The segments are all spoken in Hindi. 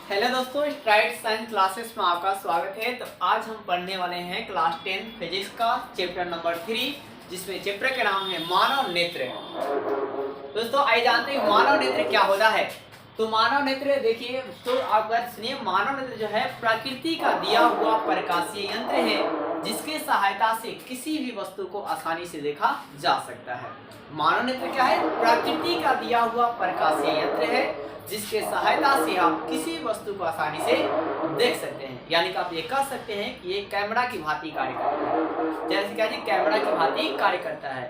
हेलो दोस्तों, स्ट्राइड साइंस क्लासेस में आपका स्वागत है। तो आज हम पढ़ने वाले हैं क्लास 10 फिजिक्स का चैप्टर नंबर 3, जिसमें चैप्टर का नाम है मानव नेत्र। दोस्तों आइए जानते हैं मानव नेत्र क्या होता है। तो मानव नेत्र देखिए, तो आप सुनिए, मानव नेत्र जो है प्रकृति का दिया हुआ प्रकाशीय यंत्र है जिसके सहायता से किसी भी वस्तु को आसानी से देखा जा सकता है। मानव नेत्र क्या है? प्रकृति का दिया हुआ प्रकाशीय यंत्र है जिसके सहायता से आप किसी वस्तु को आसानी से देख सकते हैं। यानी कि आप ये कह सकते हैं कि ये कैमरा की भांति कार्य करता है। जैसे क्या जी, कैमरा की भांति कार्य करता है।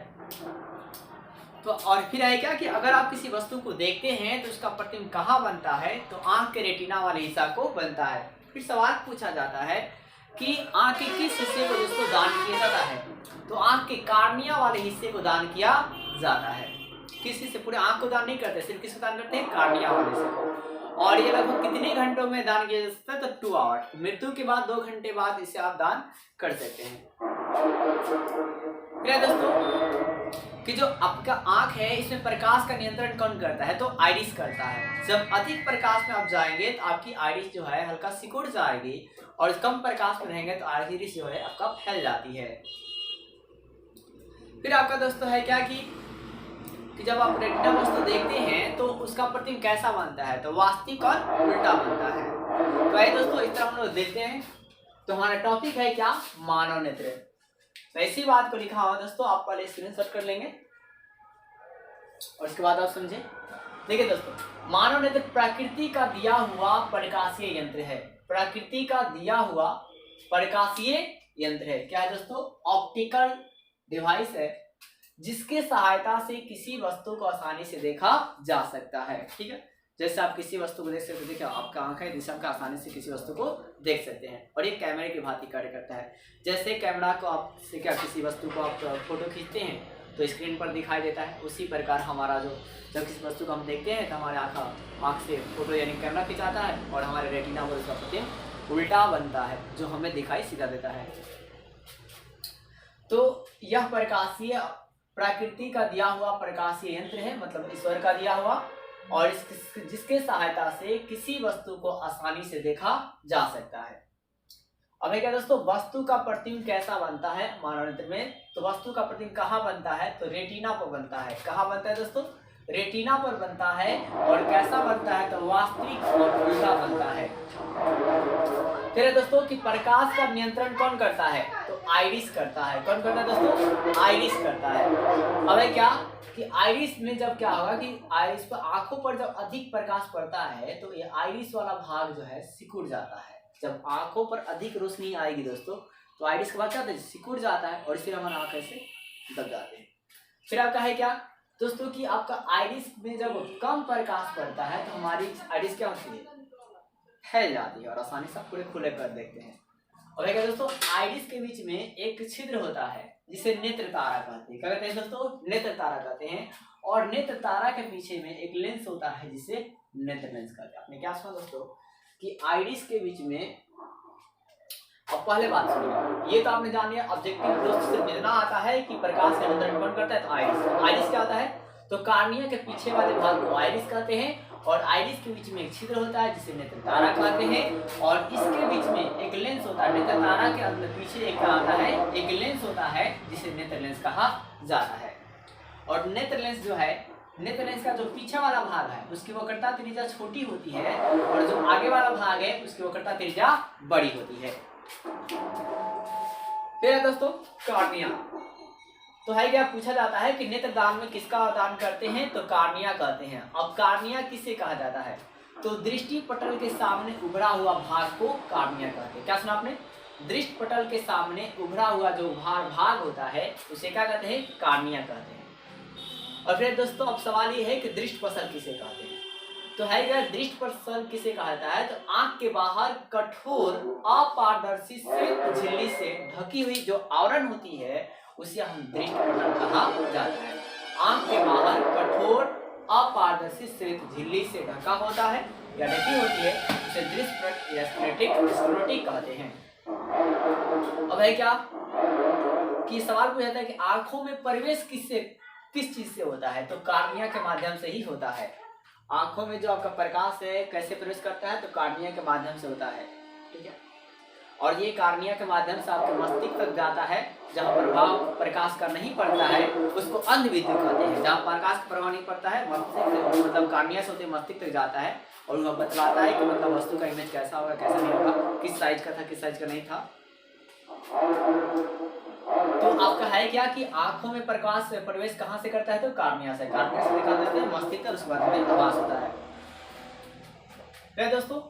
तो और फिर है क्या कि अगर आप किसी वस्तु को देखते हैं तो उसका प्रतिबिंब कहाँ बनता है? तो आंख के रेटिना वाले हिस्सा को बनता है। फिर सवाल पूछा जाता है कि आंख के किस हिस्से को जिसको दान किया जाता है? तो आंख के कार्निया वाले हिस्से को दान किया जाता है। किसी से पूरे आंख को दान नहीं करते, सिर्फ किसको दान करते हैं? कार्निया वाले से को। और ये लगभग कितने घंटों में दान किया जा सकता है? तो 2 आवर्स। मृत्यु के बाद 2 घंटे बाद इसे आप दान कर सकते हैं। फिर दोस्तों कि जो आपका आंख है इसमें प्रकाश का नियंत्रण कौन करता है? तो आइरिस करता है। जब अधिक प्रकाश में आप जाएंगे तो आपकी आइरिस जो है हल्का सिकुड़ जाएगी, और कम प्रकाश में रहेंगे तो आइरिस जो है आपका फैल जाती है। फिर आपका दोस्तों है क्या कि जब आप रेटिना वस्तु देखते हैं तो उसका प्रतिबिंब कैसा बनता है? तो वास्तविक और उल्टा बनता है। तो आइए दोस्तों इस तरह हम लोग देखते हैं। तो हमारा टॉपिक है क्या? मानव नेत्र। तो ऐसी बात को लिखा हुआ दोस्तों, आप पहले स्क्रीनशॉट कर लेंगे और उसके बाद आप समझे। देखिए दोस्तों, मानव नेत्र प्रकृति का दिया हुआ प्रकाशीय यंत्र है। प्रकृति का दिया हुआ प्रकाशीय यंत्र है। क्या है दोस्तों? ऑप्टिकल डिवाइस है जिसके सहायता से किसी वस्तु को आसानी से देखा जा सकता है। ठीक है, जैसे आप किसी वस्तु को देख सकते हैं, देखिए आपका आंख है जिससे आप आसानी से किसी वस्तु को देख सकते हैं, और ये कैमरे की भांति कार्य करता है। जैसे कैमरा को आप से क्या किसी वस्तु को आप फोटो खींचते हैं तो स्क्रीन पर दिखाई देता है, उसी प्रकार हमारा जो जब किसी वस्तु को हम देखते हैं तो हमारे आँख से फोटो यानी कैमरा खिंचाता है, और हमारे रेटिना पर उसका प्रतिबिंब उल्टा बनता है जो हमें दिखाई सीधा देता है। तो यह प्रकाशीय प्रकृति का दिया हुआ प्रकाशीय यंत्र है, मतलब ईश्वर का दिया हुआ, और जिसके सहायता से किसी वस्तु को आसानी से देखा जा सकता है। अब है क्या दोस्तों, वस्तु का प्रतिबिंब कैसा बनता है मानव नेत्र में? तो वस्तु का प्रतिबिंब कहाँ बनता है? तो रेटिना पर बनता है। कहाँ बनता है दोस्तों? रेटिना पर बनता है। और कैसा बनता है? तो वास्तविक और उल्टा बनता है। फिर दोस्तों कि प्रकाश का नियंत्रण कौन करता है? तो आइरिस करता है। कौन करता है दोस्तों? आइरिस करता है। अब है क्या कि आइरिस में जब क्या होगा कि आइरिस पर आंखों पर जब अधिक प्रकाश पड़ता है तो ये आइरिस वाला भाग जो है सिकुड़ जाता है। जब आंखों पर अधिक रोशनी आएगी दोस्तों तो आइरिस का भाग क्या होता है? सिकुड़ जाता है, और इसलिए हमारा आंख ऐसे दब जाते हैं। फिर आपका है क्या दोस्तों कि आपका आइरिस में जब कम प्रकाश पड़ता है तो हमारी आइरिस क्या होती है? फैल जाती है, और आसानी से पूरे खुले कर देखते हैं। और क्या दोस्तों, आइरिस के बीच में एक छिद्र होता है जिसे नेत्र तारा कहते हैं। क्या कहते हैं दोस्तों? नेत्र तारा कहते हैं। और नेत्र तारा के पीछे में एक लेंस होता है जिसे नेत्र लेंस कहते हैं। आपने क्या सुना दोस्तों कि आइरिस के बीच में, अब पहले बात सुनिए, ये तो आपने जान लिया ऑब्जेक्टिव दोस्त से मिलना आता है कि प्रकाश का नियंत्रण कौन करता है? तो आइरिस। आइरिस क्या होता है? तो कार्निया के पीछे वाले भाग को आइरिस कहते हैं, और आइरिस के बीच में एक छिद्र होता है जिसे नेत्र तारा कहते हैं, और इसके बीच में एक लेंस होता है। नेत्र तारा के अंदर पीछे एक क्या आता है? एक लेंस होता है जिसे नेत्र लेंस कहा जाता है। और नेत्र लेंस जो है, नेत्र लेंस का जो पीछे वाला भाग है उसकी वक्रता त्रिज्या छोटी होती है, और जो आगे वाला भाग है उसकी वक्रता त्रिज्या बड़ी होती है। फिर है दोस्तों कार्निया। तो है क्या पूछा जाता है कि नेत्र दान में किसका दान करते हैं? तो कार्निया कहते हैं। अब कार्निया किसे कहा जाता है? तो दृष्टि पटल के सामने उभरा हुआ भाग को कार्निया कहते हैं। क्या सुना आपने? दृष्टि पटल के सामने उभरा हुआ जो भाग होता है उसे क्या कहते हैं? कार्निया कहते हैं। और फिर दोस्तों अब सवाल ये है कि दृष्टि पटल किसे कहते हैं? तो है क्या दृष्टि पटल किसे कहा जाता है? तो आंख के बाहर कठोर अपारदर्शी झिल्ली से ढकी हुई जो आवरण होती है उसे हम दृष्टि पटल कहा जाता है। आंख के बाहर कठोर अपारदर्शी श्वेत झिल्ली से ढका होता है या ढकी होती है, उसे दृष्टि या स्क्लेरोटिक कहते हैं। अब है क्या कि सवाल पूछा जाता है कि आंखों में प्रवेश किस चीज से होता है? तो कार्निया के माध्यम से ही होता है। आंखों में जो आपका प्रकाश है कैसे प्रवेश करता है, तो कार्निया के माध्यम से होता है, ठीक है। और ये कार्निया के माध्यम से आपके मस्तिष्क तक जाता है। जहाँ प्रभाव प्रकाश का नहीं पड़ता है उसको अंध विद्युत कहते हैं। जहाँ प्रकाश का प्रभाव नहीं पड़ता है मस्तिष्क मतलब कार्निया से होते मस्तिष्क तक जाता है और वह बतलाता है कि मतलब वस्तु का इमेज कैसा होगा कैसा नहीं होगा, किस साइज का था किस साइज का नहीं था। तो आपका है क्या कि आंखों में प्रकाश प्रवेश कहाँ से करता है, तो कार्निया से। कार्निया से दिखा देते हैं मस्तिष्क और उसके बाद में आभास होता है। दोस्तों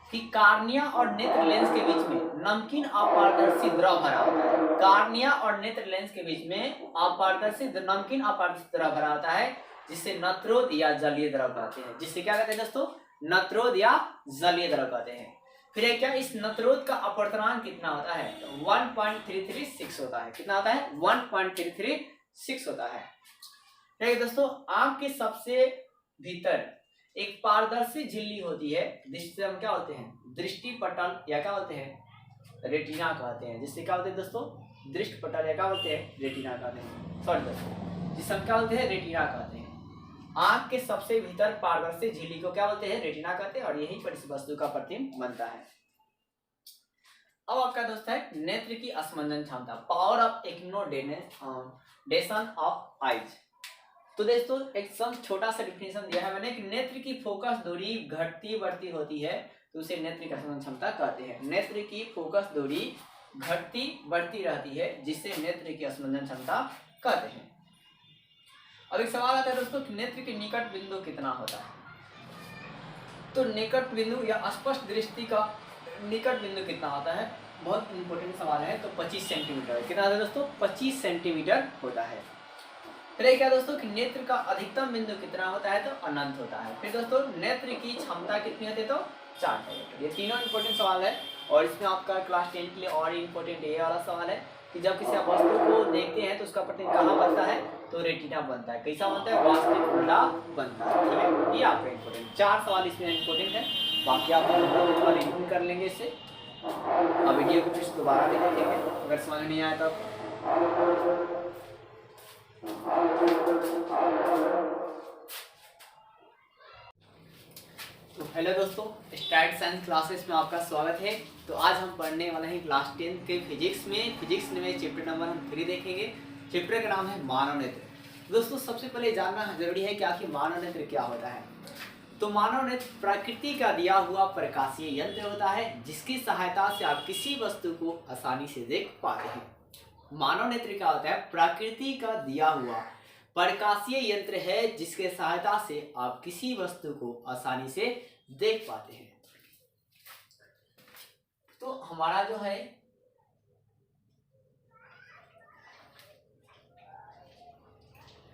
कि कार्निया और नेत्र लेंस के बीच में नमकीन अपारदर्शी द्रव भरा होता है। कार्निया और नेत्र लेंस के बीच में अपारदर्शी नमकीन अपारदर्शी द्रव भरा होता है, जिसे नत्रोद या जलीय द्रव कहते हैं। जिससे क्या कहते हैं दोस्तों, नत्रोद या जलीय द्रव कहते हैं। फिर है क्या, इस नत्रोद का अपवर्तनांक कितना होता है, 1.336 होता है। कितना होता है, 1.336 होता है। ठीक है दोस्तों, आंख के सबसे भीतर एक पारदर्शी झिल्ली होती है जिससे हम क्या होते हैं, दृष्टि पटल या क्या होते हैं, रेटिना कहते हैं। जिससे क्या होते हैं दोस्तों, दृष्टि पटल या क्या बोलते हैं, रेटिना कहते हैं। सॉरी दोस्तों, जिससे हम क्या बोलते हैं, रेटिना कहते हैं। आंख के सबसे भीतर पारदर्शी झिल्ली को क्या बोलते हैं, रेटिना कहते हैं। और यही पर इस वस्तु का प्रतिबिंब बनता है। अब आपका दोस्त है नेत्र की अस्मंजन क्षमता, पावर ऑफ एक्नोडेशन ऑफ आइज। तो दोस्तों एक छोटा सा डिफिनेशन दिया है मैंने कि नेत्र की फोकस दूरी घटती बढ़ती होती है तो उसे नेत्र की अस्मंजन क्षमता कहते हैं। नेत्र की फोकस दूरी घटती बढ़ती रहती है जिसे नेत्र की अस्मंजन क्षमता कहते हैं। अब एक सवाल आता है दोस्तों कि नेत्र के निकट बिंदु कितना होता है। तो निकट बिंदु या स्पष्ट दृष्टि का निकट बिंदु कितना होता है, बहुत इंपॉर्टेंट सवाल है। तो 25 सेंटीमीटर। कितना होता है दोस्तों, 25 सेंटीमीटर होता है। फिर क्या दोस्तों कि नेत्र का अधिकतम बिंदु कितना होता है, तो अनंत होता है। फिर दोस्तों नेत्र की क्षमता कितनी होती है, तो 4 डायमीटर। ये तीनों इंपॉर्टेंट सवाल है। और इसमें आपका क्लास 10 के लिए और इंपॉर्टेंट ये वाला सवाल है कि जब किसी आप वस्तु को देखते हैं तो उसका प्रतिबिंब कहाँ बनता है, तो रेटिना बनता है। कैसा बनता है, वास्तविक उल्टा बनता है। ठीक है, ये आपका इंपॉर्टेंट 4 सवाल इसमें इंपॉर्टेंट है। बाकी आप रिव्यू कर लेंगे इससे। अब वीडियो को फिर दोबारा भी देखेंगे अगर समझ नहीं आया तो। तो हेलो दोस्तों, स्टैट साइंस क्लासेस में आपका स्वागत है। तो आज हम पढ़ने वाले हैं क्लास 10 के फिजिक्स में चैप्टर नंबर हम 3 देखेंगे। चैप्टर का नाम है मानव नेत्र। दोस्तों सबसे पहले जानना जरूरी है कि आखिर मानव नेत्र क्या होता है। तो मानव नेत्र प्रकृति का दिया हुआ प्रकाशीय यंत्र होता है जिसकी सहायता से आप किसी वस्तु को आसानी से देख पाते हैं। मानव नेत्र क्या होता है, प्रकृति का दिया हुआ प्रकाशीय यंत्र है जिसके सहायता से आप किसी वस्तु को आसानी से देख पाते हैं। तो हमारा जो है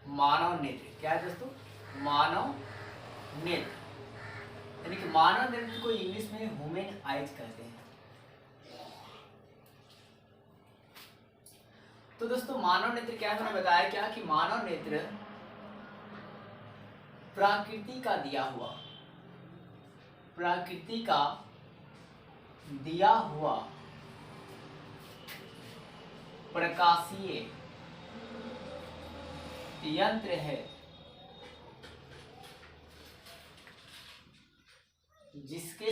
मानव नेत्र क्या है दोस्तों, मानव नेत्र यानी कि मानव नेत्र को इंग्लिश में ह्यूमन आइज कहते हैं। तो दोस्तों मानव नेत्र क्या है, मैंने बताया क्या कि मानव नेत्र प्रकृति का दिया हुआ प्रकाशीय यंत्र है जिसके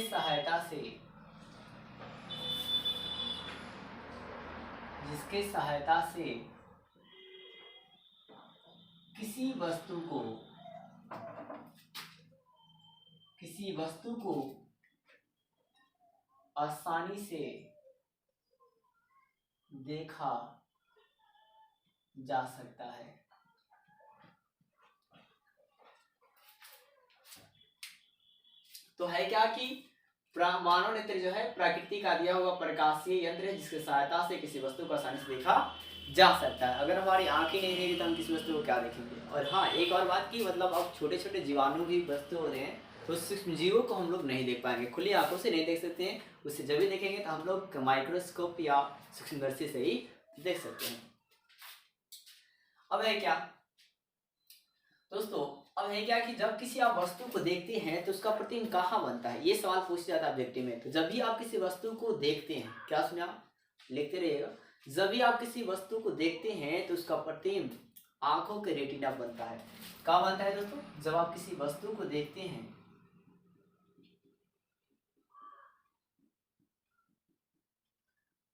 सहायता से किसी वस्तु को आसानी से देखा जा सकता है। तो है क्या कि मानव नेत्र जो है प्रकृति का दिया हुआ प्रकाशीय यंत्र है जिसकी सहायता से किसी वस्तु को आसानी से देखा जा सकता है। अगर हमारी आंखें नहीं रहेगी तो हम किसी वस्तु को क्या देखेंगे। और हाँ एक और बात की मतलब अब छोटे छोटे जीवाणु भी वस्तु होते हैं तो सूक्ष्म जीवों को हम लोग नहीं देख पाएंगे, खुली आंखों से नहीं देख सकते हैं। उससे जब भी देखेंगे तो हम लोग माइक्रोस्कोप या सूक्ष्मदर्शी से ही देख सकते हैं। अब है क्या दोस्तों, अब है क्या कि जब किसी आप वस्तु को देखते हैं तो उसका प्रतिबिंब कहाँ बनता है, ये सवाल पूछ जाता है ऑब्जेक्टिव में। तो जब भी आप किसी वस्तु को देखते हैं, क्या सुने आप लिखते रहिएगा, जब भी आप किसी वस्तु को देखते हैं तो उसका प्रतिबिंब आंखों के रेटिना बनता है। कहाँ बनता है दोस्तों? जब आप किसी वस्तु को देखते हैं,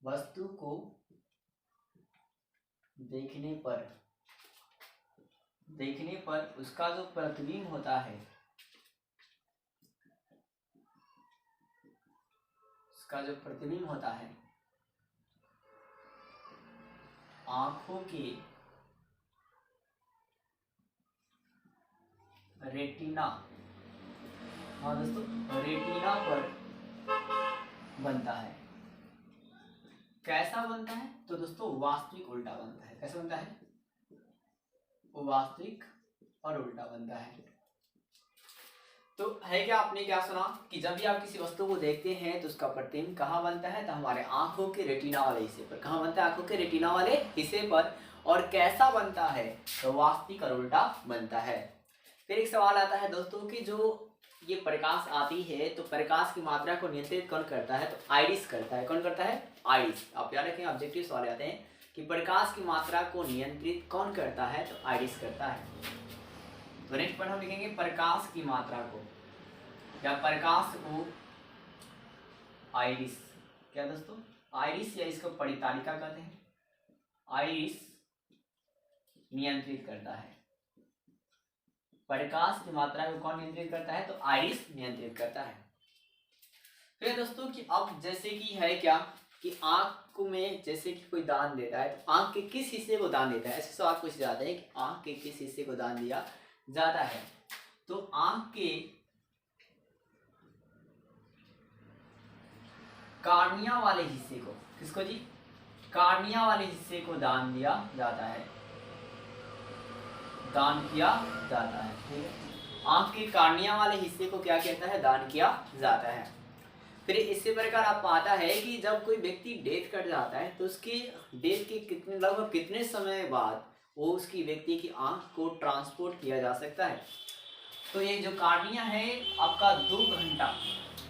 वस्तु को देखने पर उसका जो प्रतिबिंब होता है, उसका जो प्रतिबिंब होता है आंखों के रेटिना, हाँ दोस्तों, रेटिना पर बनता है। कैसा बनता है? तो दोस्तों वास्तविक उल्टा बनता है। कैसा बनता है? वास्तविक और उल्टा बनता है। तो है क्या, आपने क्या सुना कि जब भी आप किसी वस्तु को देखते हैं तो उसका प्रतिबिंब कहाँ बनता है? तो हमारे आंखों के रेटिना वाले हिस्से पर। कहाँ बनता है? आंखों के रेटिना वाले हिस्से पर। और कैसा बनता है? तो वास्तविक और उल्टा बनता है। फिर एक सवाल आता है दोस्तों कि जो ये प्रकाश आती है तो प्रकाश की मात्रा को नियंत्रित कौन करता है? तो आइरिस करता है। कौन करता है? आइरिस। आप याद रखें, ऑब्जेक्टिव सवाल आते हैं कि प्रकाश की मात्रा को नियंत्रित कौन करता है? तो आइरिस करता है। तो नेक्स्ट पॉइंट हम लिखेंगे प्रकाश की मात्रा को या प्रकाश को आइरिस, क्या दोस्तों? आइरिस या इसको परितालिका कहते हैं। आइरिस नियंत्रित करता है। प्रकाश की मात्रा को कौन नियंत्रित करता है? तो आइरिस नियंत्रित करता है। फिर दोस्तों कि अब जैसे कि है क्या कि आंख में जैसे कि कोई दान देता है तो आंख के किस हिस्से को दान देता है? ऐसे सवाल पूछे जाते हैं कि आंख के किस हिस्से को दान दिया जाता है? तो आंख के कार्निया वाले हिस्से को, किसको जी? कार्निया वाले हिस्से को दान दिया जाता है, दान किया जाता है। ठीक है, आंख के कार्निया वाले हिस्से को क्या कहता है? दान किया जाता है। फिर इससे प्रकार आपको आता है कि जब कोई व्यक्ति डेथ कर जाता है तो उसकी डेथ के कितने लगभग कितने समय बाद वो उसकी व्यक्ति की आंख को ट्रांसपोर्ट किया जा सकता है? तो ये जो कार्निया है आपका 2 घंटा,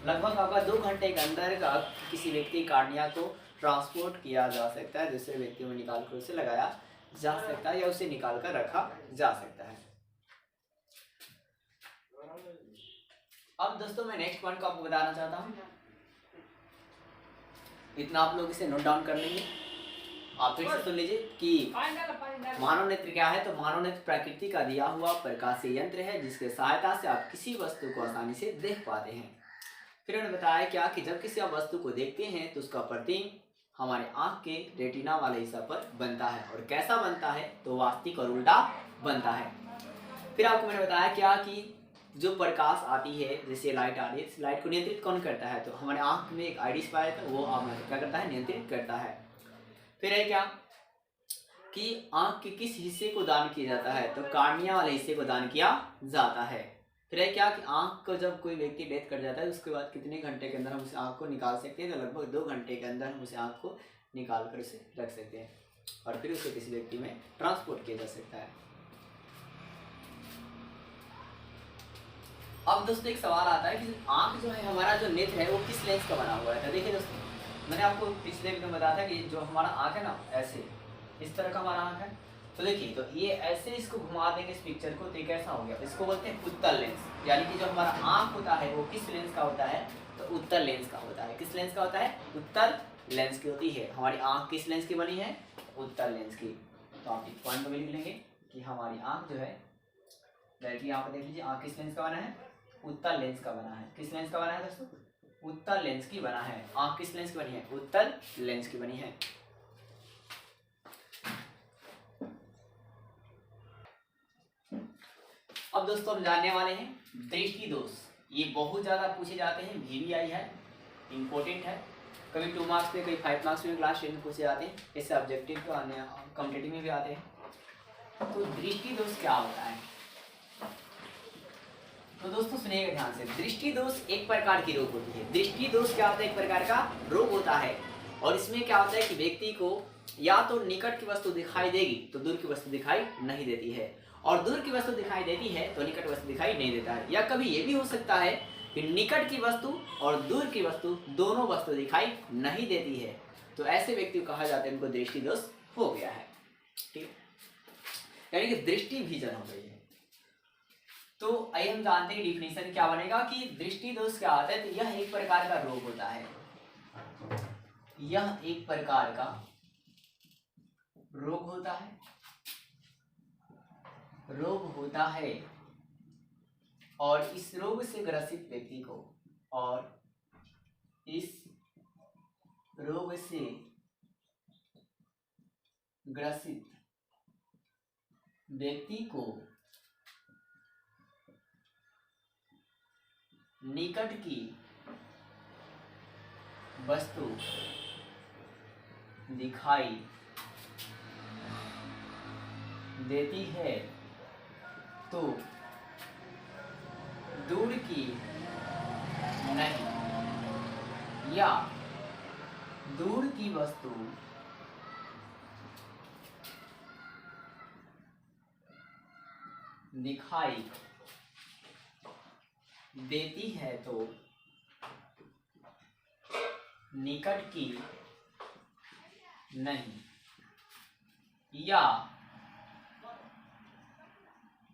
लगभग आपका 2 घंटे के अंदर का किसी व्यक्ति कार्निया को ट्रांसपोर्ट किया जा सकता है। दूसरे व्यक्ति में निकाल कर उसे लगाया जा सकता है या उसे निकाल कर रखा जा सकता है। अब दोस्तों मैं नेक्स्ट पॉइंट को आपको बताना चाहता हूँ, इतना आप लोग इसे नोट डाउन कर लेंगे। आप फिर से सुन लीजिए कि मानव नेत्र क्या है। तो मानव नेत्र प्रकृति का दिया हुआ प्रकाशीय यंत्र है जिसके सहायता से आप किसी वस्तु को आसानी से देख पाते हैं। फिर उन्होंने बताया क्या कि जब किसी आप वस्तु को देखते हैं तो उसका प्रतिबिंब हमारे आंख के रेटिना वाले हिस्सा पर बनता है। और कैसा बनता है? तो वास्तविक और उल्टा बनता है। फिर आपको मैंने बताया क्या कि जो प्रकाश आती है, जैसे लाइट आ रही है, लाइट को नियंत्रित कौन करता है? तो हमारे आंख में एक आइरिस पाया था, वो क्या करता है? नियंत्रित करता है। फिर है क्या कि आंख के किस हिस्से को दान किया जाता है? तो कार्निया वाले हिस्से को दान किया जाता है। फिर है क्या कि आंख को जब कोई व्यक्ति डेथ कर जाता है उसके बाद कितने घंटे के अंदर हम उस आंख को निकाल सकते हैं? तो लगभग 2 घंटे के अंदर हम उस आंख को निकाल कर उसे रख सकते हैं और फिर उसे किसी व्यक्ति में ट्रांसपोर्ट किया जा सकता है। अब दोस्तों एक सवाल आता है कि आंख जो है, हमारा जो नेत्र है वो किस लेंस का बना हुआ है? तो देखिए दोस्तों, मैंने आपको पिछले वीडियो में बताया था कि जो हमारा आंख है ना, ऐसे इस तरह का हमारा आंख है। तो देखिए, तो ये ऐसे इसको घुमा देंगे इस पिक्चर को, तो ये कैसा हो गया? इसको बोलते हैं उत्तल लेंस। यानी कि जो हमारा आंख होता है वो किस लेंस का होता है? तो उत्तल लेंस का होता है। किस लेंस का होता है? उत्तल लेंस की होती है। हमारी आंख किस लेंस की बनी है? उत्तल लेंस की। तो आप एक पॉइंट में लिख लेंगे कि हमारी आंख जो है, डायरेक्टली यहाँ पर देख लीजिए, आंख किस लेंस का बना है? उत्तल लेंस का बना है। किस लेंस का बना है दोस्तों? उत्तल लेंस की बना है। आंख किस लेंस की बनी है? उत्तल लेंस की बनी है। अब दोस्तों हम जानने वाले हैं दृष्टि दोष। ये बहुत ज्यादा पूछे जाते हैं, VVI है, इंपॉर्टेंट है। कभी 2 मार्क्स में, कभी 5 मार्क्स में क्लास 10 पूछे जाते हैं। इससे ऑब्जेक्टिव तो आने कॉम्पिटिटिव में भी आते हैं। तो दृष्टि दोष क्या होता है? तो दोस्तों सुनिएगा ध्यान से। दृष्टि दोष एक प्रकार की रोग होती है। दृष्टि दोष क्या होता है? एक प्रकार का रोग होता है। और इसमें क्या होता है कि व्यक्ति को या तो निकट की वस्तु दिखाई देगी तो दूर की वस्तु दिखाई नहीं देती है, और दूर की वस्तु दिखाई देती है तो निकट वस्तु दिखाई नहीं देता है। या कभी ये भी हो सकता है कि निकट की वस्तु और दूर की वस्तु दोनों वस्तु दिखाई नहीं देती है। तो ऐसे व्यक्ति को कहा जाता है उनको दृष्टि दोष हो गया है। ठीक है, यानी कि दृष्टि विजन हो गई है। तो आइए हम जानते हैं डिफिनेशन क्या बनेगा कि दृष्टि दोष क्या होता है। तो यह एक प्रकार का रोग होता है, यह एक प्रकार का रोग होता है, रोग होता है और इस रोग से ग्रसित व्यक्ति को, और इस रोग से ग्रसित व्यक्ति को निकट की वस्तु दिखाई देती है तो दूर की नहीं, या दूर की वस्तु दिखाई देती है तो निकट की नहीं, या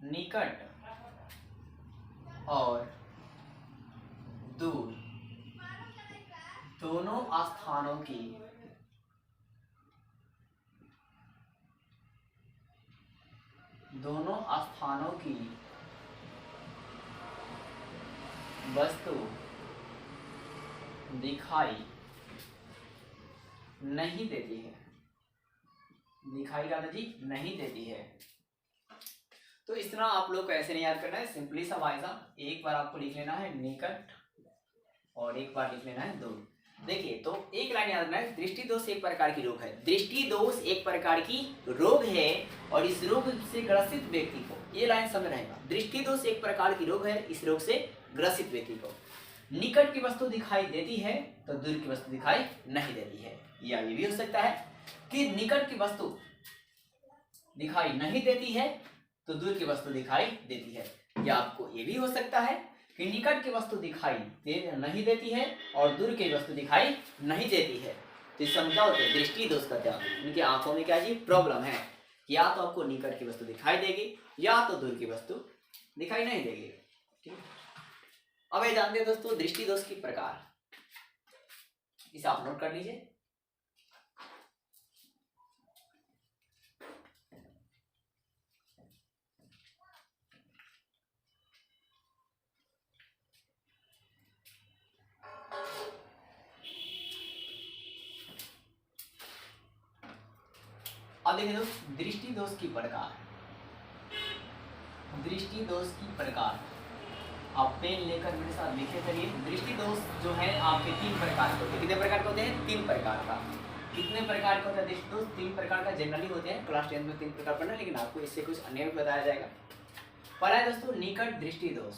निकट और दूर दोनों स्थानों की वस्तु दिखाई नहीं देती है, दिखाई क्या जी नहीं देती है। तो इस तरह आप लोग को ऐसे नहीं याद करना है, सिंपली सा भाई साहब एक बार आपको लिख लेना है निकट और एक बार लिख लेना है दूर। देखिए तो एक लाइन याद रखना है, दृष्टि दोष एक प्रकार की रोग है, दृष्टि दोष एक प्रकार की रोग है और इस रोग से ग्रसित व्यक्ति को, ये लाइन समझ रहेगा, दृष्टि दोष एक प्रकार की रोग है, इस रोग से ग्रसित व्यक्ति को निकट की वस्तु दिखाई देती है तो दूर की वस्तु दिखाई नहीं देती है। या ये भी हो सकता है कि निकट की वस्तु दिखाई नहीं देती है तो दूर की वस्तु दिखाई देती है, या आपको ये भी हो सकता है कि निकट की वस्तु दिखाई नहीं देती है और दूर की वस्तु दिखाई नहीं देती है। तो इस समझा होता है दृष्टि दोष का त्याग, उनकी आंखों में क्या जी प्रॉब्लम है, या तो आपको निकट की वस्तु दिखाई देगी या तो दूर की वस्तु दिखाई नहीं देगी। ठीक है, अब ये जानते हैं दोस्तों दृष्टि दोष की प्रकार, इसे आप नोट कर लीजिए। अब देखिए दोस्त दृष्टि दोष की प्रकार, दृष्टि दोष की प्रकार आप पेन लेकर मेरे साथ लिखे चलिए। दृष्टि दोष जो है आपके तीन प्रकार के होते हैं, कितने प्रकार के होते हैं, तीन प्रकार का। कितने प्रकार का होता है दृष्टि दोष, तीन प्रकार का जनरली होते हैं, क्लास 10 में तीन प्रकार पढ़ना, लेकिन आपको इससे कुछ अन्य भी बताया जाएगा। पहला है दोस्तों निकट दृष्टि दोष,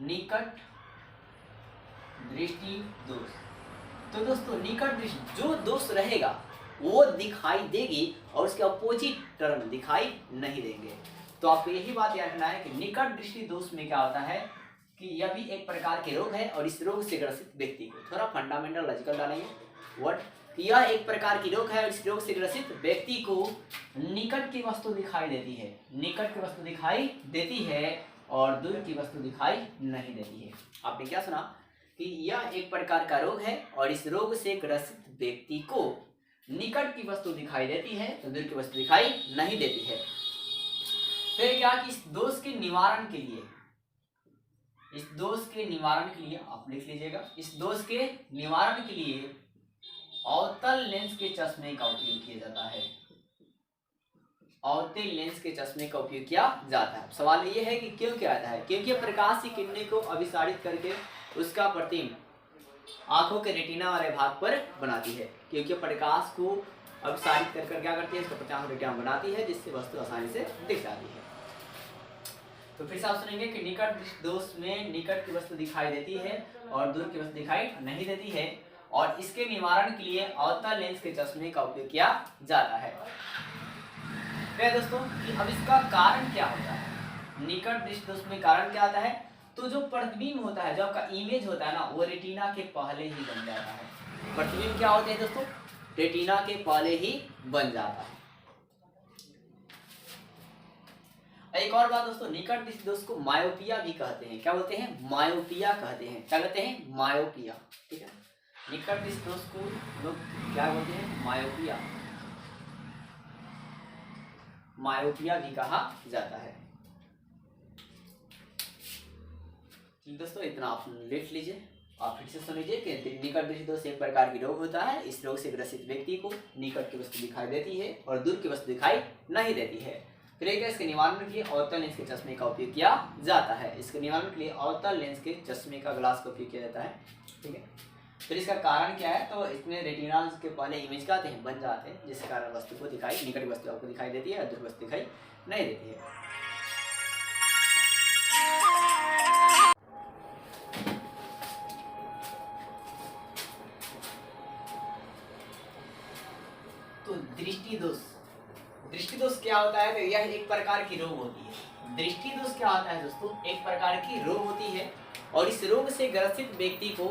निकट दृष्टि दोष। तो दोस्तों निकट दृष्टि जो दोष रहेगा वो दिखाई देगी और उसके अपोजिट टर्म दिखाई नहीं देंगे। तो आपको यही बात याद रखना है कि निकट दृष्टि दोष में क्या होता है कि यह भी एक प्रकार के रोग है और इस रोग से ग्रसित व्यक्ति को, थोड़ा फंडामेंटल लॉजिकल डालेंगे व्हाट, यह एक प्रकार की रोग है और इस रोग से ग्रसित व्यक्ति को निकट की वस्तु दिखाई देती है, निकट की वस्तु दिखाई देती है और दूर की वस्तु दिखाई नहीं देती है। आपने क्या सुना कि यह एक प्रकार का रोग है और इस रोग से ग्रसित व्यक्ति को निकट की वस्तु दिखाई देती है तो दूर की वस्तु दिखाई नहीं देती है। फिर क्या कि इस दोष के निवारण के लिए, इस दोष के निवारण के लिए आप लिख लीजिएगा, इस दोष के निवारण के लिए अवतल लेंस के चश्मे का उपयोग किया जाता है, अवतल लेंस के चश्मे का उपयोग किया जाता है। सवाल ये है कि क्यों किया जाता है, क्योंकि प्रकाश की किरणें को अभिसारित करके उसका प्रतिबिंब आंखों के रेटिना वाले भाग पर बनाती है, क्योंकि प्रकाश को अभिसारित कर क्या करती है, इसका प्रतिबिंब रेटिना बनाती है जिससे वस्तु आसानी से दिख जाती है। तो फिर से आप सुनेंगे कि निकट दोष में निकट की वस्तु दिखाई देती है और दूर की वस्तु दिखाई नहीं देती है और इसके निवारण के लिए अवतल लेंस के चश्मे का उपयोग किया जाता है। फिर दोस्तों कि अब इसका कारण क्या होता है, निकट दृष्टि दोष में कारण क्या होता है, तो जो प्रतिबिंब होता है, जो आपका इमेज होता है ना, वो रेटिना के पहले ही बन जाता है। प्रतिबिंब क्या होते हैं दोस्तों, रेटिना के पहले ही बन जाता है। एक और बात दोस्तों, निकट दृष्टि दोष को मायोपिया भी कहते हैं। क्या बोलते हैं? मायोपिया कहते हैं। क्या कहते हैं? मायोपिया। ठीक है, निकट दृष्टि दोष को लोग क्या बोलते हैं? मायोपिया। मायोपिया भी कहा जाता है। दोस्तों इतना आप लिख लीजिए। आप फिर से सुन लीजिए कि निकट दृष्टि दोष एक प्रकार की रोग होता है। इस रोग से ग्रसित व्यक्ति को निकट की वस्तु दिखाई देती है और दूर की वस्तु दिखाई नहीं देती है। फिर एक इसके निवारण के लिए अवतल लेंस के चश्मे का उपयोग किया जाता है। इसके निवारण के लिए अवतल लेंस के चश्मे का ग्लास का उपयोग किया जाता है। ठीक है, फिर इसका कारण क्या है? तो इसमें रेटिना के पहले इमेज क्या आते हैं? बन जाते हैं, जिसके कारण वस्तु को दिखाई, निकट वस्तु आपको दिखाई देती है और दूर वस्तु दिखाई नहीं देती है। तो दृष्टि दोष, दृष्टि दोष क्या होता है? तो यह एक प्रकार की रोग होती है। दृष्टि दोष क्या होता है दोस्तों? एक प्रकार की रोग होती है और इस रोग से ग्रसित व्यक्ति को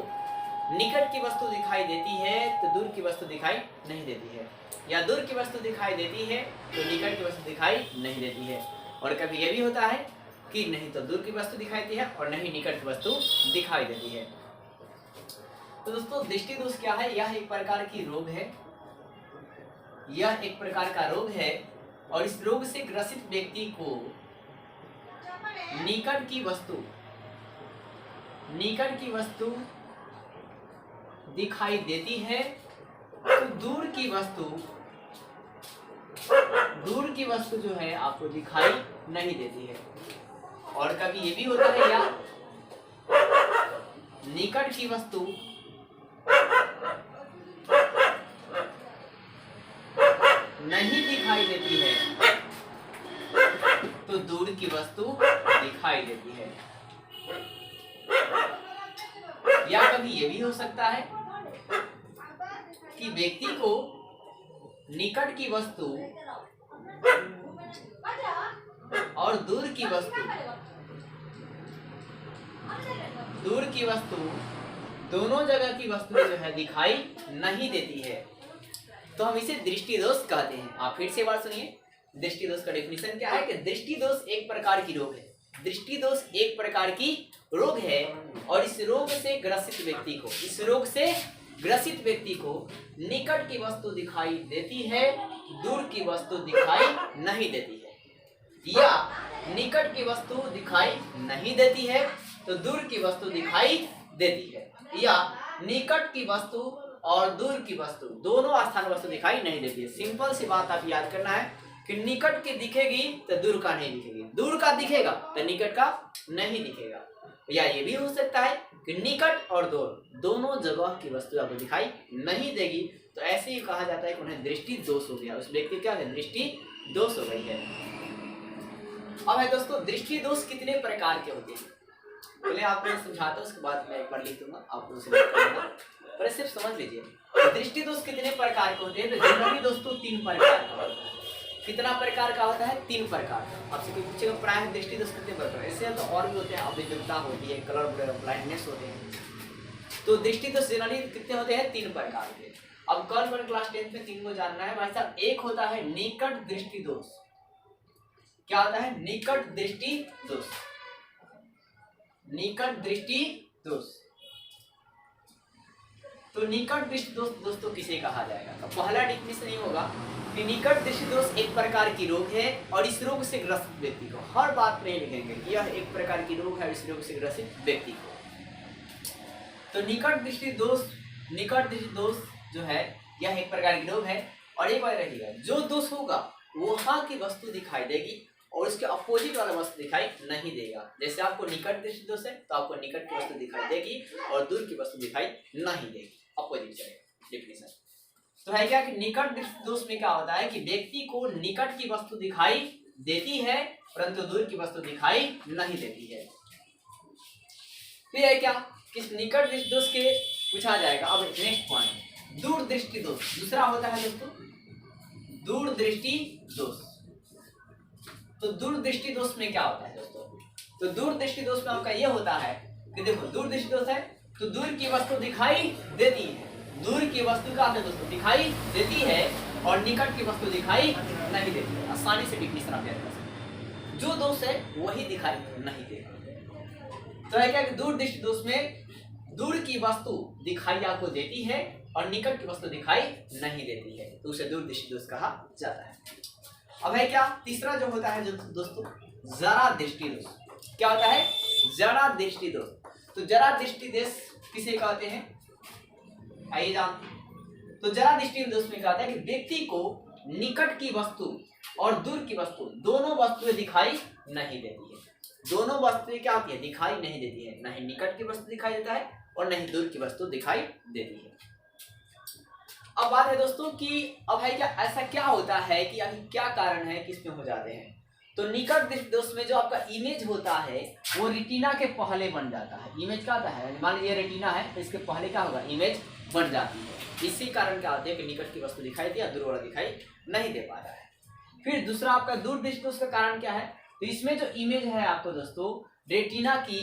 निकट की वस्तु दिखाई देती है तो दूर की वस्तु दिखाई नहीं देती है, या दूर की वस्तु दिखाई देती है तो निकट की वस्तु दिखाई नहीं देती है। और कभी यह भी होता है कि नहीं तो दूर की वस्तु दिखाई देती है और नहीं निकट की वस्तु दिखाई देती है। तो दोस्तों दृष्टि दोष क्या है? यह एक प्रकार की रोग है। यह एक प्रकार का रोग है और इस रोग से ग्रसित व्यक्ति को निकट की वस्तु दिखाई देती है तो दूर की वस्तु जो है आपको दिखाई नहीं देती है। और कभी ये भी होता है या निकट की वस्तु नहीं दिखाई देती है तो दूर की वस्तु दिखाई देती है। या कभी ये भी हो सकता है कि व्यक्ति को निकट की वस्तु और दूर की वस्तु दोनों जगह की वस्तु जो है दिखाई नहीं देती है, तो हम इसे दृष्टि दोष कहते हैं। आप फिर से बात सुनिए, दृष्टि दोष का डेफिनेशन क्या है? कि दृष्टि दोष एक प्रकार की रोग है। दृष्टि दोष एक प्रकार की रोग है और इस रोग से ग्रसित व्यक्ति को निकट की वस्तु दिखाई देती है, दूर की वस्तु दिखाई नहीं देती है। या निकट की वस्तु दिखाई नहीं देती है तो दूर की वस्तु दिखाई देती है। या निकट की वस्तु और दूर की वस्तु दोनों स्थान वस्तु दिखाई नहीं देती है। सिंपल सी बात आप याद करना है कि निकट की दिखेगी तो दूर का नहीं दिखेगी, दूर का दिखेगा तो निकट का नहीं दिखेगा। या ये भी हो सकता है कि निकट और दूर दोनों जगह की वस्तु आपको दिखाई नहीं देगी, तो ऐसे ही कहा जाता है कि उन्हें दृष्टि दोष हो गया, उस व्यक्ति क्या है? दृष्टि दोष हो गई है। अब है दोस्तों दृष्टि दोष कितने प्रकार के होते हैं? पहले आपको समझाता हूँ, उसके बाद मैं एक बार लिख दूंगा, आपको उसे पर सिर्फ समझ लीजिए दृष्टि दोष कितने प्रकार के होते हैं। तो जनरली दोस्तों 3 प्रकार का होता है। कितना प्रकार का होता है? 3 प्रकार का। आपसे कोई पूछेगा प्राय दृष्टि दोष कितने प्रकार, ऐसे तो और भी होते हैं, अभिज्ञता होती है, कलर ब्लाइंडनेस होते हैं। तो दृष्टि दोष जनरली कितने होते हैं? 3 प्रकार के। अब कल क्लास 10 में 3 को जानना है भाई साहब। एक होता है निकट दृष्टि दोष। क्या होता है? निकट दृष्टि दोष। निकट दृष्टि दोष। तो निकट दृष्टि दोष दोस्तों किसे कहा जाएगा? तो पहला डिफिनेशन ये होगा कि निकट दृष्टि दोष एक प्रकार की रोग है और इस रोग से ग्रसित व्यक्ति को, हर बात में लिखेंगे यह एक प्रकार की रोग है और इस रोग से ग्रसित व्यक्ति को। तो निकट दृष्टि दोष जो है यह एक प्रकार की रोग है। और एक बार रहिएगा, जो दोष होगा वहां की वस्तु दिखाई देगी और उसके अपोजिट वाला वस्तु दिखाई नहीं देगा। जैसे आपको निकट दृष्टि दोष है तो आपको निकट की वस्तु दिखाई देगी और दूर की वस्तु दिखाई नहीं देगी, अपोजिट चलेगा डेफिनेशन। तो है क्या कि निकट दृष्टि दोष में क्या होता है कि व्यक्ति को निकट की वस्तु दिखाई देती है परंतु दूर की वस्तु दिखाई नहीं देती है। फिर है क्या कि निकट दृष्टि दोष के पूछा जाएगा। अब नेक्स्ट पॉइंट दूर दृष्टि दोष दूसरा होता है दोस्तों, दूर दृष्टि दोष। तो दूर दृष्टि दोष में क्या होता है दोस्तों? तो दूर दृष्टि दोष में आपका यह होता है कि देखो दूर दृष्टि दोष है तो दूर की वस्तु दिखाई देती है, दूर की वस्तु का दोस्तों दिखाई देती है और निकट की वस्तु दिखाई नहीं देती है। आसानी से डिफिनेशन आप याद कर सकते हैं। जो दोष है वही दिखाई नहीं देगा। तो है क्या कि दूर दृष्टि दोष में दूर की वस्तु दिखाई आपको देती है और निकट की वस्तु दिखाई नहीं देती है, तो उसे दूर दृष्टि दोष कहा जाता है। अब है क्या तीसरा जो होता है जो दोस्तों जरा दृष्टि दोष। क्या होता है? जरा दृष्टि दोष। तो जरा दृष्टि दोष किसे कहते हैं, आइए जानते हैं। तो जरा दृष्टि दोष में क्या होता है कि व्यक्ति को निकट की वस्तु और दूर की वस्तु दोनों वस्तुएं दिखाई नहीं देती है। दोनों वस्तुएं क्या होती है? दिखाई नहीं देती है। न ही निकट की वस्तु दिखाई देता है और न ही दूर की वस्तु दिखाई देती है। अब बात है दोस्तों कि अब है क्या ऐसा क्या होता है कि अभी क्या कारण है कि इसमें हो जाते हैं। तो निकट दृष्टि दोष में जो आपका इमेज होता है वो रेटिना के पहले बन जाता है। इमेज क्या होता है? मान लीजिए रेटिना है तो इसके पहले क्या होगा? इमेज बन जाती है। इसी कारण क्या होता है कि निकट की वस्तु दिखाई दी और दूर वाला दिखाई नहीं दे पा रहा है। फिर दूसरा आपका दूर दृष्टि दोष का कारण क्या है? तो इसमें जो इमेज है आपको दोस्तों रेटिना की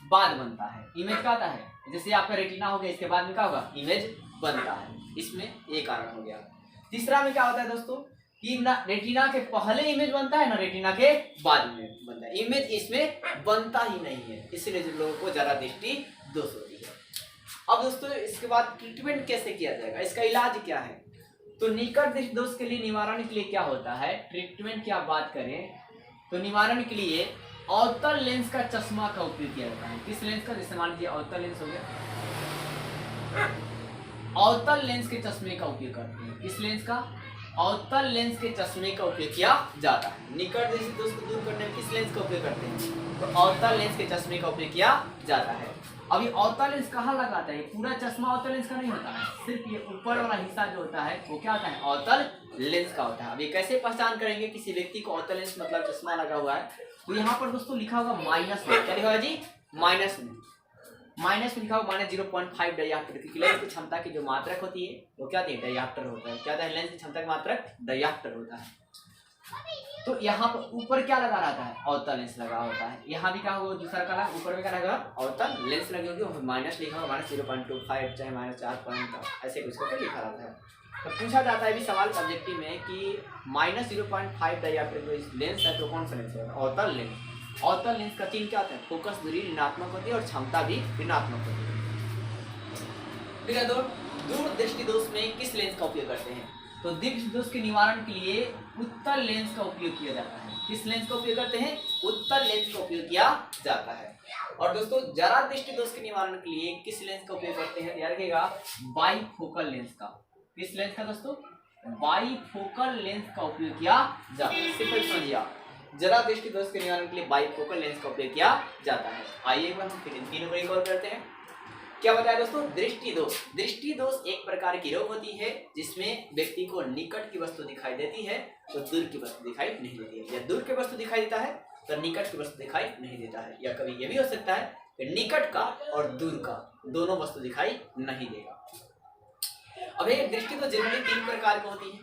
बाद बनता है। इमेज क्या होता है? जैसे आपका रेटिना हो गया इसके बाद में क्या होगा? इमेज बनता है। इसमें ये कारण हो गया। तीसरा में क्या होता है दोस्तों कि ना रेटिना के पहले इमेज बनता है ना रेटिना के बाद में बनता है। इमेज इसमें बनता ही नहीं है, इसलिए जो लोगों को जरा दृष्टि दोष होती है। अब दोस्तों इसके बाद ट्रीटमेंट कैसे किया जाएगा, इसका इलाज क्या है? तो निकट दृष्टि दोष के लिए निवारण के लिए क्या होता है? ट्रीटमेंट की आप बात करें तो निवारण के लिए अवतल लेंस का चश्मा का उपयोग किया जाता है। किस लेंस का? जैसे मान लीजिए अवतल लेंस हो गया, अवतल लेंस के चश्मे का उपयोग करते हैं। किस लेंस का? अवतल लेंस के चश्मे का उपयोग किया जाता है। निकट दृष्टि दोष को दूर करने में किस लेंस का उपयोग करते हैं? तो अवतल लेंस के चश्मे का उपयोग किया जाता है। अब ये अवतल लेंस कहाँ लगाता है? पूरा चश्मा अवतल लेंस का नहीं होता है, सिर्फ ये ऊपर वाला हिस्सा जो होता है वो क्या होता है? अवतल लेंस का होता है। अब ये कैसे पहचान करेंगे किसी व्यक्ति को अवतल लेंस मतलब चश्मा लगा हुआ है? तो यहाँ पर दोस्तों लिखा होगा माइनस में। क्या लिखा होगा जी? माइनस में। माइनस में लिखा होगा माइनस 0.5 डायऑप्टर, क्योंकि लेंस की क्षमता की जो मात्रक होती है वो क्या होती है? डायऑप्टर होता है। क्या होता है? लेंस की क्षमता की मात्रक डायऑप्टर होता है। तो यहाँ पर ऊपर क्या लगा रहता है? अवतल लेंस लगा होता है। यहाँ भी क्या होगा? दूसरा कलर ऊपर में क्या लगा? अवतल लेंस लगी होगी। माइनस लिखा होगा माइनस 0.25 चाहे माइनस 4 ऐसे कुछ करके लिखा रहता है। तो पूछा जाता है भी सवाल ऑब्जेक्टिव में कि माइनस 0.5 डायऑप्टर जो लेंस है तो कौन सा लेंस है? अवतल लेंस। अवतल लेंस का चिन्ह क्या होता है? फोकस दूरी ऋणात्मक होती है और क्षमता भी ऋणात्मक होती है। फिर दूर दृष्टि दोष में किस लेंस का उपयोग करते हैं? तो दृष्टि दोष के निवारण के लिए उत्तल लेंस का उपयोग किया जाता है। किस लेंस का उपयोग करते हैं? उत्तल लेंस का उपयोग किया जाता है। और दोस्तों जरा दृष्टि दोष के निवारण के लिए किस लेंस का उपयोग करते हैं? याद रखिएगा बाइफोकल लेंस का। किस लेंस का दोस्तों? बाइफोकल लेंस का उपयोग किया जाता है। सिंपल समझिए, जरा दृष्टि दोष के निवारण के लिए बाइफोकल लेंस का उपयोग किया जाता है। आइए एक बार हम फिर इन तीनों को रिकॉल करते हैं। क्या बताया दोस्तों? दृष्टि दोष। दृष्टि दोष एक प्रकार की रोग होती है जिसमें व्यक्ति को निकट की वस्तु दिखाई देती है तो दूर की वस्तु दिखाई नहीं देती है, या दूर की वस्तु दिखाई देता है तो निकट की वस्तु दिखाई नहीं देता है, या कभी यह भी हो सकता है कि निकट का और दूर का दोनों वस्तु दिखाई नहीं देगा। अब एक दृष्टि दोष जनरली 3 प्रकार की होती है।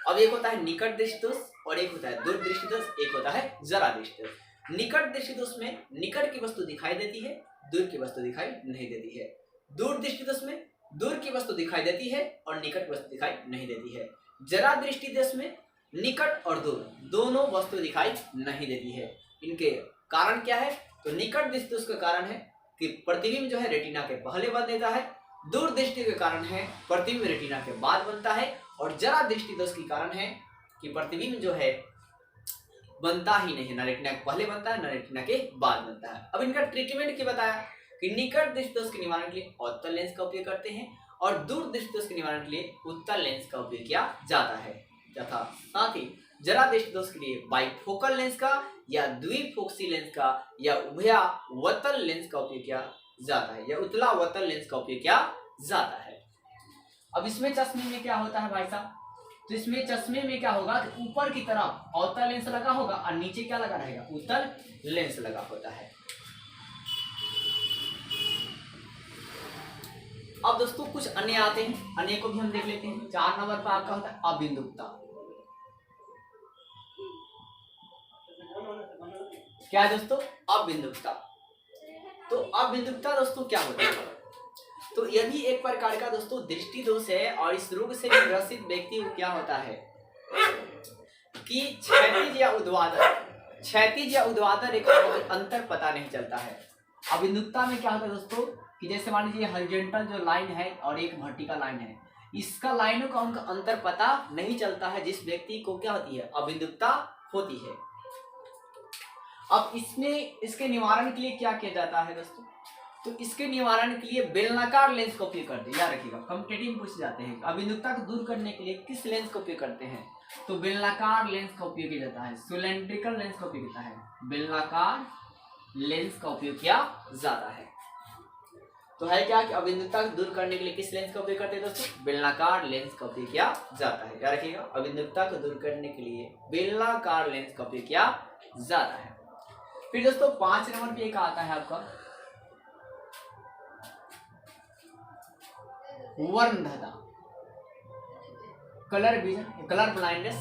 अब एक होता है निकट दृष्टि दोष और एक होता है दूर दृष्टि दोष, एक होता है जरा दृष्टि दोष। निकट दृष्टि दोष में निकट की वस्तु दिखाई देती है, दूर की वस्तु दिखाई नहीं देती है। दूर दृष्टि दोष में दूर की वस्तु दिखाई देती है और निकट वस्तु दिखाई नहीं देती है। जरा दृष्टि दोष में निकट और दूर दोनों वस्तु दिखाई नहीं देती है। इनके कारण क्या है? तो निकट दृष्टि दोष का कारण है कि प्रतिबिंब जो है रेटिना के पहले बन देता है। दूर दृष्टि के कारण है प्रतिबिंब रेटिना के बाद बनता है। और जरा दृष्टि दोष के कारण है कि प्रतिबिंब जो है बनता ही नहीं, ना रेटिना के पहले बनता है ना रेटिना के बाद बनता है। अब इनका ट्रीटमेंट क्या बताया कि निकट दृष्टि दोष के निवारण के लिए अवतल लेंस का उपयोग करते हैं और दूर दृष्टि दोष के निवारण के लिए उत्तल लेंस का उपयोग किया जाता है। तथा साथ ही जरा दृष्टि दोष के लिए बाइफोकल लेंस का या द्विफोक्सी लेंस का या उभयावतल लेंस का उपयोग किया जाता है, या उत्तलावतल लेंस का उपयोग किया जाता है। अब इसमें चश्मे में क्या होता है भाई साहब? तो इसमें चश्मे में क्या होगा कि ऊपर की तरफ अवतल लेंस लगा होगा और नीचे क्या लगा रहेगा? उत्तल लेंस लगा होता है। अब दोस्तों कुछ अन्य आते हैं, अन्य को भी हम देख लेते हैं। 4 नंबर पर आपका होता है अबिंदुकता। क्या है दोस्तों? अबिंदुकता। तो अबिंदुकता दोस्तों क्या होता है? तो यह भी एक प्रकार का दोस्तों दृष्टि दोष है और इस रोग से ग्रसित व्यक्ति को क्या होता है कि क्षैतिज या ऊर्ध्वाधर क्षैतिज या ऊर्ध्वाधर रेखा में अंतर पता नहीं चलता है। अभिमुखता में क्या होता है दोस्तों कि जैसे मान लीजिए हॉरिजॉन्टल जो लाइन है और एक वर्टिकल लाइन है, इसका लाइनों का उनका अंतर पता नहीं चलता है, जिस व्यक्ति को क्या होती है, अभिमुखता होती है। अब इसमें इसके निवारण के लिए क्या किया जाता है दोस्तों, तो इसके निवारण के लिए बेलनाकार लेंस का उपयोग करते हैं। याद रखिएगा, कॉम्पिटिटिव पूछ जाते हैं अभिमुखता को दूर करने के लिए किस लेंस का उपयोग करते हैं, तो बेलनाकार लेंस का उपयोग किया जाता है, सिलेंड्रिकल लेंस का उपयोग किया है, बेलनाकार लेंस का उपयोग किया जाता है। तो है क्या कि अभिमुखता को दूर करने के लिए किस लेंस का उपयोग करते हैं दोस्तों, बेलनाकार लेंस का उपयोग किया जाता है। याद रखिएगा, अभिमुखता को दूर करने के लिए बेलनाकार लेंस का उपयोग किया जाता है। फिर दोस्तों 5 नंबर पे एक आता है आपका वर्णधता, कलर ब्लाइंडनेस,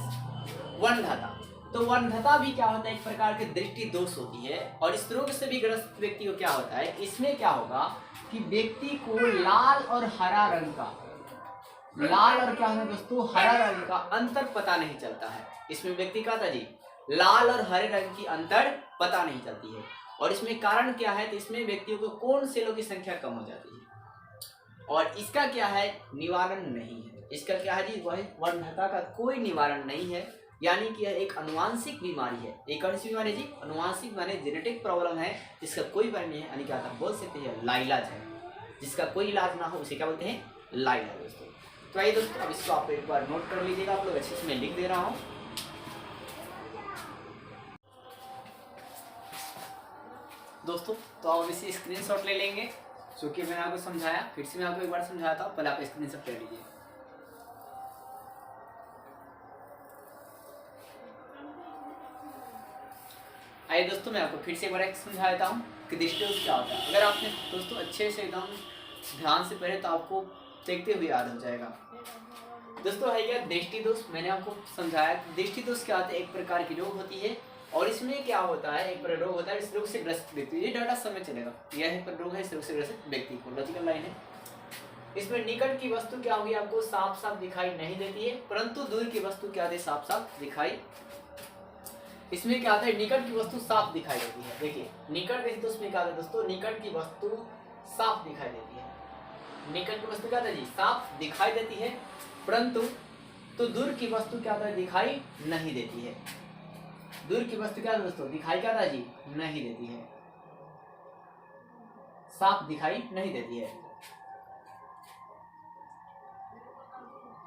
वर्णधता। तो वर्णधता भी क्या होता है, एक प्रकार की दृष्टि दोष होती है, और इस रोग से भी ग्रस्त व्यक्ति को क्या होता है, इसमें क्या होगा कि व्यक्ति को लाल और हरा रंग का, लाल और क्या होता है दोस्तों, हरा रंग का अंतर पता नहीं चलता है। इसमें व्यक्ति का था जी लाल और हरे रंग की अंतर पता नहीं चलती है, और इसमें कारण क्या है, तो इसमें व्यक्तियों को कोण सेलों की संख्या कम हो जाती है, और इसका क्या है, निवारण नहीं है। इसका क्या है जी, वह वर्णधता का कोई निवारण नहीं है, यानी कि यह एक अनुवांशिक बीमारी है। एक कौन सी बीमारी जी, अनुवांशिक माने जेनेटिक प्रॉब्लम है, जिसका कोई इलाज नहीं है, यानी क्या था, बोल सकते हैं लाइलाज है, जिसका कोई इलाज ना हो उसे क्या बोलते हैं, लाइलाज दोस्तों। तो आइए दोस्तों, अब इसको आप एक बार नोट कर लीजिएगा, आप लोग अच्छे से मैं लिख दे रहा हूँ। दोस्तों तो आप इसे स्क्रीनशॉट ले लेंगे, जो कि मैंने आपको समझाया, फिर से मैं आपको एक बार समझाया था, पहले आप स्क्रीनशॉट ले लीजिए। आइए दोस्तों, मैं आपको फिर से एक बार समझा देता हूँ कि दृष्टि दोष क्या होता है। अगर आपने दोस्तों अच्छे से एकदम ध्यान से पढ़े तो आपको देखते हुए याद हो जाएगा। दोस्तों है क्या दृष्टि दोष, मैंने आपको समझाया दृष्टि दोष क्या होता है, एक प्रकार की रोग होती है, और इसमें क्या होता है, एक रोग होता है, इस रोग से ग्रसित व्यक्ति, ये डाटा समय चलेगा, यह रोग है इस रोग से ग्रसित व्यक्ति को, लॉजिकल लाइन है। इसमें निकट की वस्तु क्या होगी, आपको साफ साफ दिखाई नहीं देती है, परंतु दूर की वस्तु क्या होती है, साफ साफ दिखाई। इसमें क्या होता है, निकट की वस्तु साफ दिखाई देती है। देखिए निकट दृष्टि दोष में क्या होता है दोस्तों, निकट की वस्तु साफ दिखाई देती है, निकट की वस्तु क्या होता है जी, साफ दिखाई देती है, परंतु तो दूर की वस्तु क्या होता है, दिखाई नहीं देती है। दूर की वस्तु क्या दोस्तों, दिखाई क्या था जी, नहीं देती है, साफ दिखाई नहीं देती है।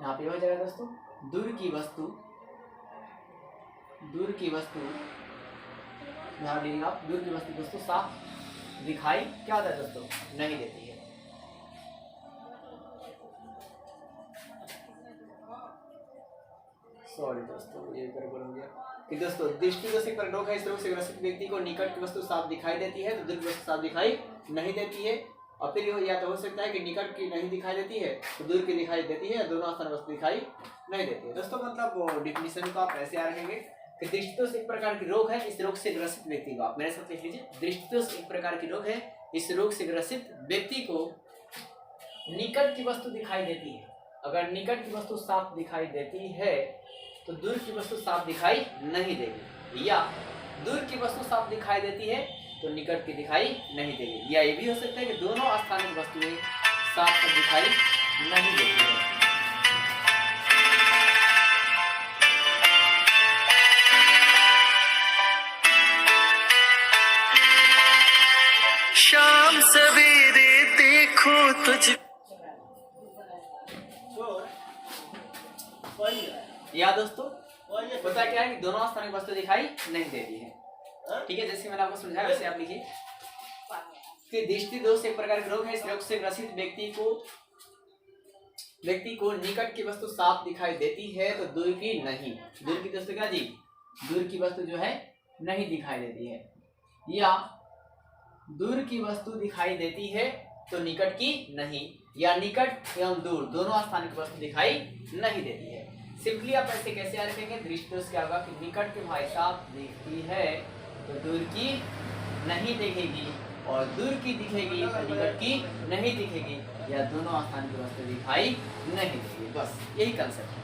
यहाँ पे हो जाएगा दोस्तों, दूर की वस्तु ध्यान दीजिएगा आप, दूर की वस्तु दोस्तों साफ दिखाई क्या होता है दोस्तों, नहीं देती है। सॉरी दोस्तों, ये गड़बड़ हो गया कि दोस्तों दृष्टि दोष एक रोग है, इस रोग से ग्रसित व्यक्ति को निकट की वस्तु साफ दिखाई देती है, तो दूर की वस्तु साफ दिखाई नहीं देती है। और फिर या तो हो सकता है कि निकट की नहीं दिखाई देती है तो दूर की दिखाई देती है, दोनों स्थान वस्तु दिखाई नहीं देती है। दोस्तों मतलब डिफिनेशन को आप ऐसे याद रखेंगे कि दृष्टि दोष एक प्रकार की रोग है, इस रोग से ग्रसित व्यक्ति को, आप मेरे साथ लिख लीजिए, दृष्टि दोष एक प्रकार की रोग है, इस रोग से ग्रसित व्यक्ति को निकट की वस्तु दिखाई देती है। अगर निकट की वस्तु साफ दिखाई देती है तो दूर की वस्तु साफ दिखाई नहीं देगी, या दूर की वस्तु साफ दिखाई देती है तो निकट की दिखाई नहीं देगी, या ये भी हो सकता है कि दोनों स्थानिक वस्तुएं साफ दिखाई नहीं देती है। शाम सवेरे देखो तुझ, या दोस्तों पता क्या है कि दोनों स्थानिक वस्तु दिखाई नहीं देती है। ठीक है, जैसे मैंने आपको समझाया वैसे आप लिखिए कि दृष्टि दोष एक प्रकार का रोग है, इस रोग से ग्रसित व्यक्ति को निकट की वस्तु साफ दिखाई देती है तो दूर की नहीं, दूर की दोस्तों क्या जी, दूर की वस्तु जो है नहीं दिखाई देती है, या दूर की वस्तु दिखाई देती है तो निकट की नहीं, या निकट एवं दूर दोनों स्थानिक वस्तु दिखाई नहीं देती है। सिंपली आप ऐसे कैसे याद रखेंगे, दृष्टि दोष क्या होगा कि निकट के भाई साहब दिखती है तो दूर की नहीं दिखेगी, और दूर की दिखेगी तो निकट की नहीं दिखेगी, या दोनों स्थान की वस्तु दिखाई नहीं देगी। बस यही कंसेप्ट है।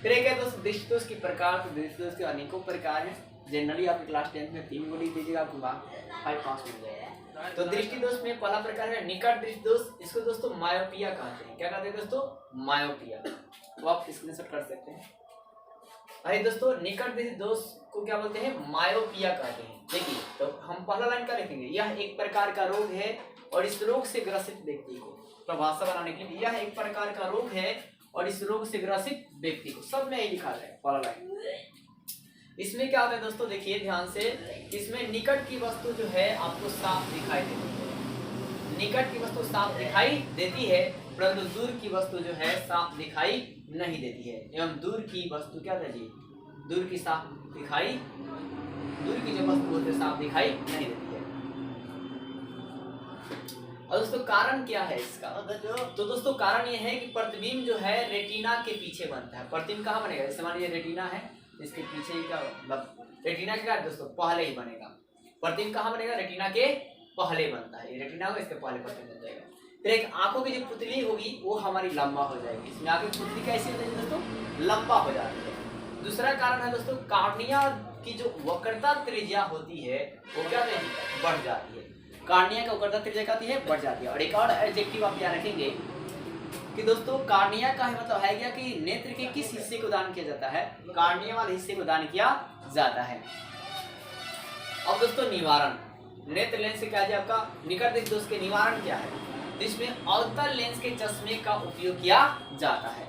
फिर एक है दोस्त दृष्टि दोष की प्रकार, तो दृष्टि दोष के अनेकों प्रकार हैं, जनरली आप क्लास 10 में 3 को लिख दीजिएगा, आपको 5 पास मिल जाएगा। तो दृष्टि दोष में पहला प्रकार है निकट दृष्टि दोष, इसको दोस्तों मायोपिया कहते हैं। क्या कहते हैं दोस्तों? मायोपिया। तो आप स्क्रीनशॉट कर सकते हैं। अरे दोस्तों निकट दृष्टि दोष को क्या बोलते हैं? मायोपिया कहते हैं। देखिए तो हम पहला लाइन का लिखेंगे, यह एक प्रकार का रोग है और इस रोग से ग्रसित व्यक्ति को, प्रभाषा बनाने के लिए यह एक प्रकार का रोग है और इस रोग से ग्रसित व्यक्ति को, सब में यही लिखा है पहला लाइन। इसमें क्या होता है दोस्तों, देखिए ध्यान से, इसमें निकट की वस्तु जो है आपको साफ दिखाई देती है, निकट की वस्तु साफ दिखाई देती है, परंतु दूर की वस्तु जो है साफ दिखाई नहीं देती है। एवं दूर की वस्तु क्या था जी? दूर की साफ दिखाई, दूर की जो वस्तु होती है साफ दिखाई नहीं देती है। और दोस्तों कारण क्या है इसका? तो दोस्तों कारण ये है कि प्रतिबिंब जो है रेटिना के पीछे बनता है। प्रतिबिंब कहाँ बनेगा? जैसे मान लीजिए रेटिना है, इसके पीछे ही क्या मतलब रेटिना क्या है दोस्तों? पहले ही बनेगा। प्रतिबिंब कहाँ बनेगा? रेटिना के पहले बनता है। ये रेटिना होगा, इसके पहले प्रतिबिंब बन जाएगा। फिर एक आंखों की जो पुतली होगी वो हमारी लंबा हो जाएगी। इसमें आंखों की पुतली कैसी होती है दोस्तों? लंबा हो जाती है। दूसरा कारण है दोस्तों कार्निया की जो वक्रता त्रिज्या होती है वो क्या होती है? बढ़ जाती है। कार्निया का वक्रता त्रिज्या क्या होती है? बढ़ जाती है। और एक और एडजेक्टिव आप याद रखेंगे कि दोस्तों कार्निया का मतलब है क्या कि नेत्र के किस हिस्से को दान किया जाता है? कार्निया वाले हिस्से को दान किया जाता है। अब दोस्तों निवारण, नेत्र लेंस से क्या है आपका निकट दृष्टि दोष के निवारण क्या है? इसमें अवतल लेंस के चश्मे का उपयोग किया जाता है।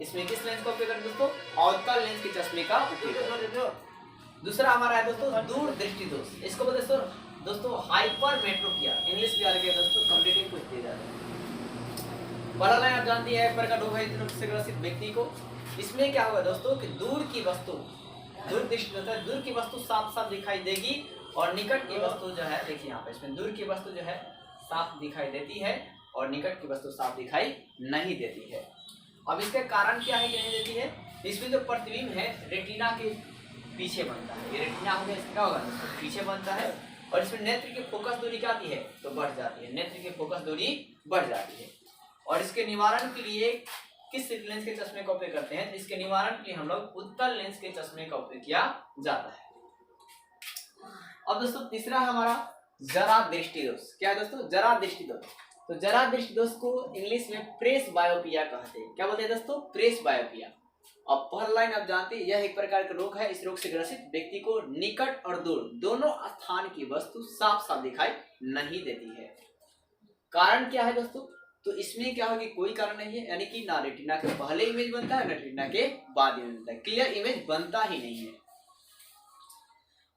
इसमें किस लेंस का उपयोग करते हैं दोस्तों? अवतल लेंस के चश्मे का उपयोग। दूसरा हमारा है दोस्तों दूर दृष्टि दोष, इसको बोलते हैं दोस्तों हाइपरमेट्रोपिया, इंग्लिश भी आ रही है दोस्तों, कॉम्पिटिटिव कुछ दिया जाता है। पहला लाइन आप जानती है, एक प्रकार रोग है जिससे ग्रसित व्यक्ति को। इसमें क्या होगा दोस्तों कि दूर की वस्तु, दूर दृष्टि होता है, दूर की वस्तु साफ साफ दिखाई देगी और निकट की वस्तु जो है, देखिए यहाँ पे इसमें दूर की वस्तु जो है साफ दिखाई देती है और निकट की वस्तु साफ दिखाई नहीं देती है। अब इसका कारण क्या है कि नहीं देती है? इसमें जो प्रतिबिंब है रेटिना के पीछे बनता है। ये रेटिना हो गया, इसका क्या होगा? पीछे बनता है और इसमें नेत्र की फोकस दूरी क्या आती है? तो बढ़ जाती है। नेत्र की फोकस दूरी बढ़ जाती है। और इसके निवारण के लिए किस लेंस के चश्मे का उपयोग करते हैं? तो इसके निवारण के लिए हम लोग उत्तल लेंस के चश्मे का उपयोग किया जाता है। अब दोस्तों तीसरा हमारा जरा दृष्टि दोष। क्या है दोस्तों? जरा दृष्टि दोष। तो जरा दृष्टि दोष को इंग्लिश में प्रेस बायोपिया कहते हैं। क्या बोलते हैं दोस्तों? प्रेस बायोपिया। अब पहला लाइन आप जानते हैं, यह एक प्रकार का रोग है, इस रोग से ग्रसित व्यक्ति को निकट और दूर दोनों स्थान की वस्तु साफ साफ दिखाई नहीं देती है। कारण क्या है दोस्तों? तो इसमें क्या होगा, कोई कारण नहीं है, यानी कि ना रेटिना के पहले इमेज बनता है ना रेटिना के बाद इमेज बनता है, क्लियर इमेज बनता ही नहीं है।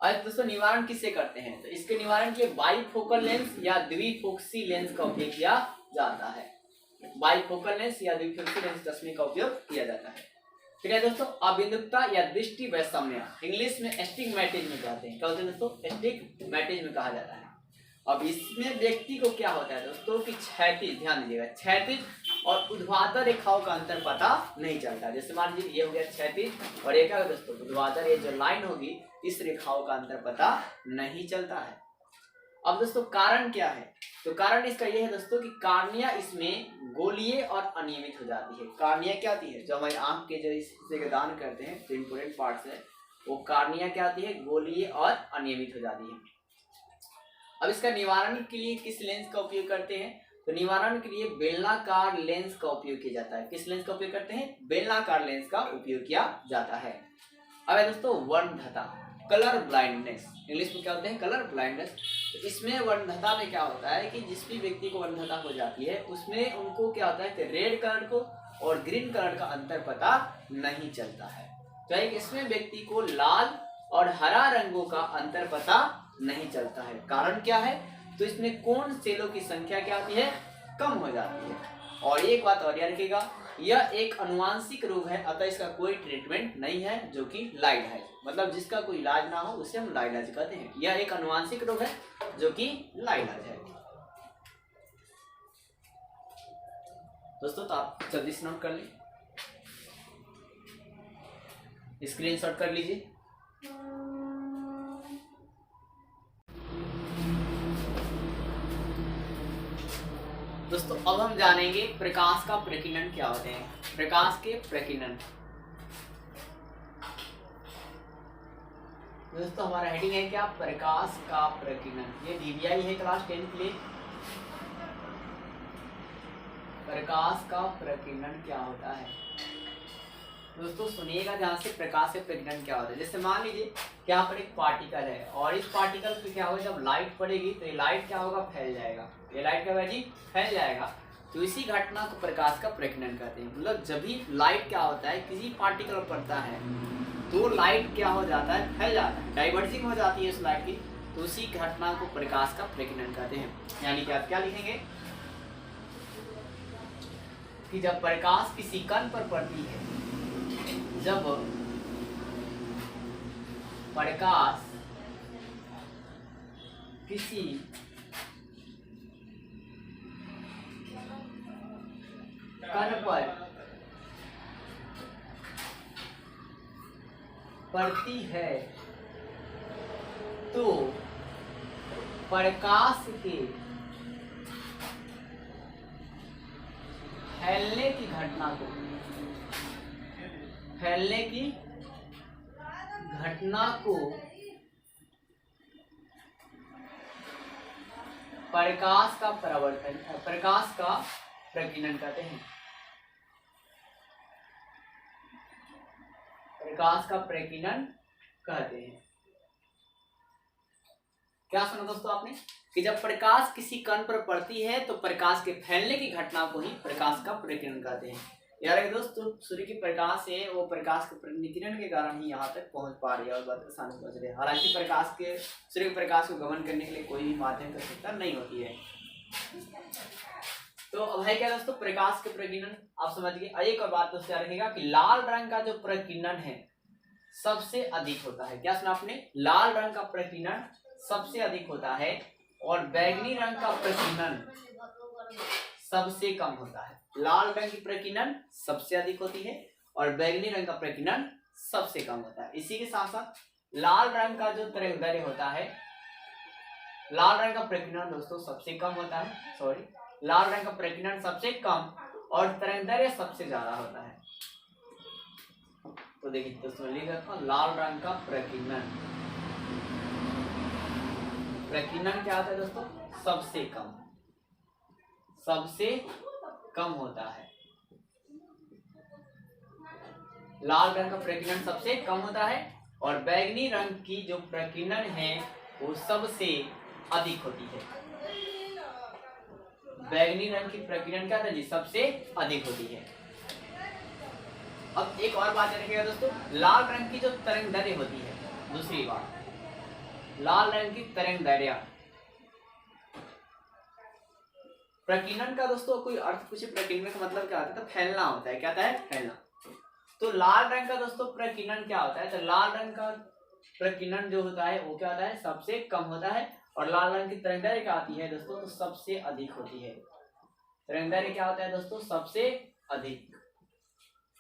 अब दोस्तों निवारण किससे करते हैं? तो इसके निवारण के लिए बाइफोकल लेंस या द्विफोक्सी लेंस का उपयोग किया जाता है। बाइफोकल लेंस या द्विफोक्सी लेंस चश्मे का उपयोग किया जाता है। ठीक है दोस्तों, अबिंदुकता या दृष्टि वैषम्य, इंग्लिश में एस्टिग्मेटिज्म कहते हैं। क्या होते हैं दोस्तों? एस्टिग्मेटिज्म कहा जाता है। अब इसमें व्यक्ति को क्या होता है दोस्तों कि क्षैतिज, ध्यान दीजिएगा, क्षैतिज और ऊर्ध्वाधर रेखाओं का अंतर पता नहीं चलता। जैसे मान लीजिए ये हो गया क्षैतिज और ये क्या है दोस्तों? ऊर्ध्वाधर, ये जो लाइन होगी इस रेखाओं का अंतर पता नहीं चलता है। अब दोस्तों कारण क्या है? तो कारण इसका यह है दोस्तों कि कार्निया इसमें गोलीय और अनियमित हो जाती है। कार्निया क्या आती है? जो हमारी आंख के जो हिस्से का दान करते हैं, जो इंपोर्टेंट पार्ट्स है, वो कार्निया क्या आती है? गोलीय और अनियमित हो जाती है। अब इसका निवारण के लिए किस लेंस का उपयोग करते हैं? तो निवारण के लिए बेलनाकार लेंस का उपयोग किया जाता है। किस लेंस का उपयोग करते हैं? बेलनाकार लेंस का उपयोग किया जाता है। अब है दोस्तों वर्णधता, कलर ब्लाइंडनेस, इंग्लिश में क्या होते हैं? Colour blindness. तो इसमें वर्णधता में क्या होता है कि जिस भी व्यक्ति को वर्णधता हो जाती है उसमें उनको क्या होता है कि रेड कलर को और ग्रीन कलर का अंतर पता नहीं चलता है। तो इसमें व्यक्ति को लाल और हरा रंगों का अंतर पता नहीं चलता है। कारण क्या है? तो इसमें कोण सेलों की संख्या क्या होती है? कम हो जाती है। और एक बात और याद रखिएगा, यह एक अनुवांशिक रोग है, अतः इसका कोई ट्रीटमेंट नहीं है, जो कि लाइलाज, मतलब जिसका कोई इलाज ना हो उसे हम लाइलाज कहते हैं। यह एक अनुवांशिक रोग है जो कि लाइलाज है। दोस्तों तो आप जल्दी से नोट कर लीजिए, स्क्रीनशॉट कर लीजिए। दोस्तों अब हम जानेंगे प्रकाश का प्रकीर्णन क्या होते हैं। प्रकाश के प्रकीर्णन, दोस्तों हमारा हेडिंग है क्या, प्रकाश का प्रकीर्णन। ये डीवीआई है क्लास 10 के लिए। प्रकाश का प्रकीर्णन क्या होता है दोस्तों, सुनिएगा ध्यान से। प्रकाश से प्रकीर्णन क्या होता है, जैसे मान लीजिए कि यहाँ पर एक पार्टिकल है और इस पार्टिकल पे क्या होगा, जब लाइट पड़ेगी तो ये लाइट क्या होगा, फैल जाएगा। ये लाइट क्या होगा जी, फैल जाएगा। तो इसी घटना को प्रकाश का प्रकीर्णन कहते हैं। मतलब जब भी लाइट क्या होता है, किसी पार्टिकल पर पड़ता है तो लाइट क्या हो जाता है, फैल जाता है, डाइवर्जिंग हो जाती है इस लाइट की। तो उसी घटना को प्रकाश का प्रकीर्णन कहते हैं। यानी कि आप क्या लिखेंगे कि जब प्रकाश किसी कण पर पड़ती है, जब प्रकाश किसी कण पर पड़ती है तो प्रकाश के फैलने की घटना को, फैलने की घटना को प्रकाश का परावर्तन, प्रकाश का प्रकीर्णन कहते हैं। प्रकाश का प्रकीर्णन कहते हैं। क्या सुना दोस्तों आपने कि जब प्रकाश किसी कण पर पड़ती है तो प्रकाश के फैलने की घटना को ही प्रकाश का प्रकीर्णन कहते हैं। यार दोस्तों सूर्य की प्रकाश है वो प्रकाश के प्रकीर्णन के कारण ही यहाँ तक पहुंच पा रही है और बात आसानी पहुंच रही है। हालांकि प्रकाश के, सूर्य के प्रकाश को गमन करने के लिए कोई भी माध्यम की आवश्यकता नहीं होती है। तो अब है क्या दोस्तों, प्रकाश के प्रकीर्णन आप समझ गए। एक और बात दोस्तों याद रखिएगा कि लाल रंग का जो प्रकीर्णन है सबसे अधिक होता है। क्या सुना आपने, लाल रंग का प्रकीर्णन सबसे अधिक होता है और बैगनी रंग का प्रकीर्णन सबसे कम होता है। लाल रंग की प्रकीर्णन सबसे अधिक होती है और बैगनी रंग का प्रकीर्णन सबसे कम होता है। इसी के साथ साथ लाल रंग का जो तरंगदैर्घ्य होता है, लाल रंग का प्रकीर्णन दोस्तों सबसे कम होता है। सॉरी, लाल रंग का प्रकीर्णन सबसे कम और तरंगदैर्घ्य सबसे ज्यादा होता है। तो देखिए दोस्तों लिख रखा हूं, लाल रंग का प्रकीर्णन, प्रकीर्णन क्या होता है दोस्तों, सबसे कम, सबसे कम होता है। लाल रंग का प्रकीर्णन सबसे कम होता है और बैगनी रंग की जो प्रकीर्णन है वो सबसे अधिक होती है। बैगनी रंग की प्रकीर्णन क्या था जी, सबसे अधिक होती है। अब एक और बात रखिएगा दोस्तों, लाल रंग की जो तरंगदैर्घ्य होती है, दूसरी बात, लाल रंग की तरंगदैर्घ्य, प्रकीर्णन का दोस्तों कोई अर्थ पूछे, प्रकीर्णन का मतलब क्या होता है, तो फैलना होता है। क्या होता है, फैलना। तो लाल रंग का दोस्तों प्रकीर्णन क्या होता है, तो लाल रंग का प्रकीर्णन जो होता है वो क्या होता है, सबसे कम होता है और लाल रंग की तरंगदैर्घ्य क्या आती है दोस्तों, तो सबसे अधिक होती है। तरंगदैर्घ्य क्या होता है दोस्तों, सबसे अधिक।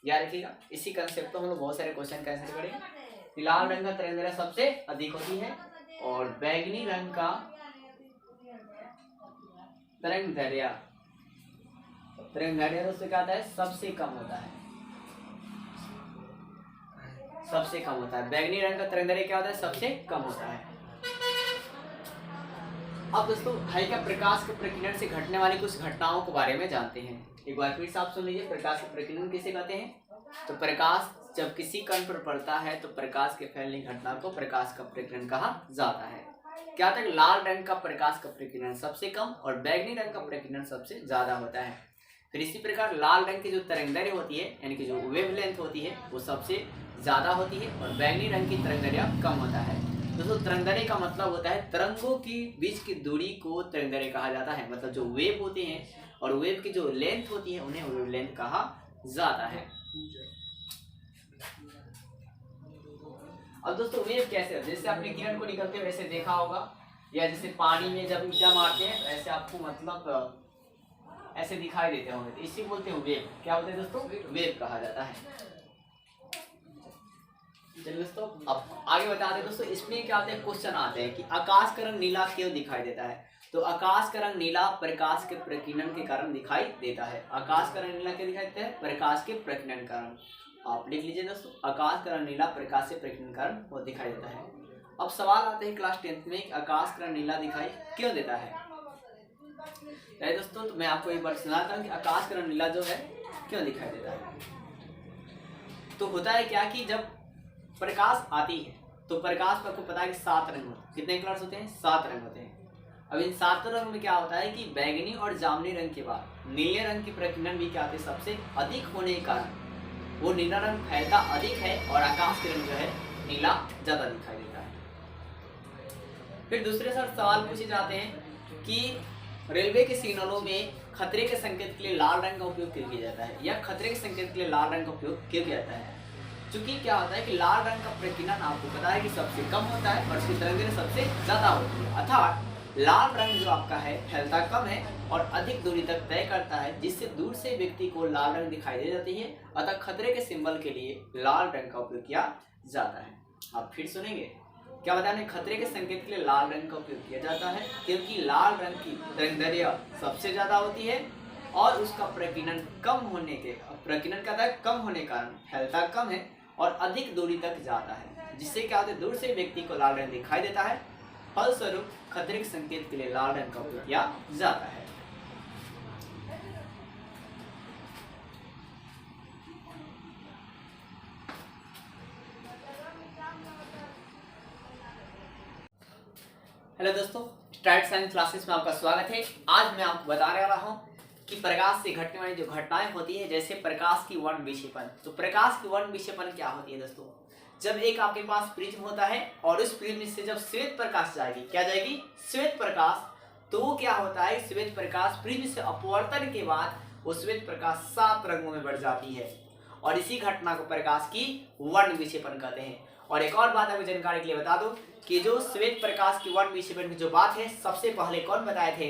याद रखिएगा, इसी कंसेप्ट को हम लोग बहुत सारे क्वेश्चन कैंसिल करेंगे। लाल रंग का तरंगदैर्घ्य सबसे अधिक होती है और बैगनी रंग का तरंगदैर्घ्य, तरंगदैर्घ्य दोस्तों क्या होता है, सबसे कम होता है, सबसे कम होता है। बैगनी रंग का तरंगदैर्घ्य क्या होता है, सबसे कम होता है। अब दोस्तों हल्का प्रकाश के प्रकीर्णन से घटने वाली कुछ घटनाओं के बारे में जानते हैं। एक बार फिर से आप सुन लीजिए, प्रकाश के प्रकीर्णन किसे कहते हैं। तो प्रकाश जब किसी कण पर पड़ता है तो प्रकाश के फैलने की घटना को प्रकाश का प्रकीर्णन कहा जाता है। क्या तक लाल रंग का प्रकाश का प्रकीर्णन सबसे कम और बैगनी रंग का प्रकीर्णन सबसे ज्यादा होता है। फिर इसी प्रकार लाल रंग की जो तरंगदैर्घ्य होती है यानी कि जो वेवलेंथ होती है वो सबसे ज्यादा होती है और बैगनी रंग की तरंगदैर्घ्य कम होता है। दोस्तों तरंगदैर्घ्य का मतलब होता है तरंगों की बीच की दूरी को तरंगदैर्घ्य कहा जाता है। मतलब जो वेव होते हैं और वेव की जो लेंथ होती है उन्हें वेवलेंथ कहा जाता है। अब दोस्तों वेव कैसे है, जैसे आपने किरण को निकलते हुए ऐसे देखा होगा या जैसे पानी में जब ईटा मारते हैं तो ऐसे आपको मतलब ऐसे दिखाई देते होंगे, तो इसी बोलते हैं वेव। क्या बोलते हैं दोस्तों, वेव कहा जाता है। चलिए दोस्तों अब आगे बताते हैं दोस्तों, इसमें क्या होता है, क्वेश्चन आते हैं कि आकाश का रंग नीला क्यों दिखाई देता है। तो आकाश का रंग नीला प्रकाश के प्रकीर्णन के कारण दिखाई देता है। आकाश का रंग नीला क्यों दिखाई देता है, प्रकाश के प्रकीर्णन कारण। आप लिख लीजिए दोस्तों, आकाश का रंग नीला प्रकाश से प्रकीर्णन कारण वो दिखाई देता है। अब सवाल आते हैं क्लास 10th में, आकाश का रंग नीला दिखाई क्यों देता है। दोस्तों तो मैं आपको एक बार सुनाता हूँ कि आकाश का रंग नीला जो है क्यों दिखाई देता है। तो होता है क्या कि जब प्रकाश आती है तो प्रकाश पर आपको पता है कि 7 रंग होते हैं। कितने कलर्स होते हैं? 7 रंग होते हैं। अब इन 7 रंग में क्या होता है कि बैंगनी और जामुनी रंग के बाद नीले रंग की प्रकीर्णन भी क्या होती है, सबसे अधिक होने के कारण वो नीला रंग फैलता अधिक है और आकाश के रंग जो है नीला ज्यादा दिखाई देता है। फिर दूसरे सवाल पूछे जाते हैं कि रेलवे के सिग्नलों में खतरे के संकेत के लिए लाल रंग का उपयोग क्यों किया जाता है, या खतरे के संकेत के लिए लाल रंग का उपयोग क्यों किया जाता है। क्योंकि क्या होता है कि लाल रंग का प्रकीर्णन आपको पता है कि सबसे कम होता है और उसकी तरंगें सबसे ज्यादा होती है, अर्थात लाल रंग जो आपका है फैलता कम है और अधिक दूरी तक तय करता है, जिससे दूर से व्यक्ति को लाल रंग दिखाई दे जाती है। अतः खतरे के सिंबल के लिए लाल रंग का उपयोग किया जाता है। आप फिर सुनेंगे क्या बताने, खतरे के संकेत के लिए लाल रंग का उपयोग किया जाता है क्योंकि लाल रंग की तरंगदैर्घ्य सबसे ज्यादा होती है और उसका प्रकीर्णन कम होने के कारण फैलता कम है और अधिक दूरी तक जाता है, जिससे क्या होता है दूर से व्यक्ति को लाल रंग दिखाई देता है। फलस्वरूप खतरे के संकेत के लिए लाल रंग का उपयोग किया जाता है। हेलो दोस्तों, स्टार्ट साइंस क्लासेस में आपका स्वागत है। आज मैं आपको बता रहा हूं कि प्रकाश से घटने वाली जो घटनाएं होती है, जैसे प्रकाश की वर्ण विक्षेपण। तो प्रकाश की वर्ण विक्षेपण क्या होती है दोस्तों? जब एक आपके पास प्रिज्म होता है और उस प्रिज्म से जब श्वेत प्रकाश जाएगी, क्या जाएगी? श्वेत प्रकाश। तो वो क्या होता है, श्वेत प्रकाश प्रिज्म से अपवर्तन के बाद वो श्वेत प्रकाश 7 रंगों में बढ़ जाती है और इसी घटना को प्रकाश की वर्ण विक्षेपण कहते हैं। और एक और बात आपको जानकारी के लिए बता दूं कि जो श्वेत प्रकाश की वर्ण विक्षेपण की जो बात है, सबसे पहले कौन बताए थे?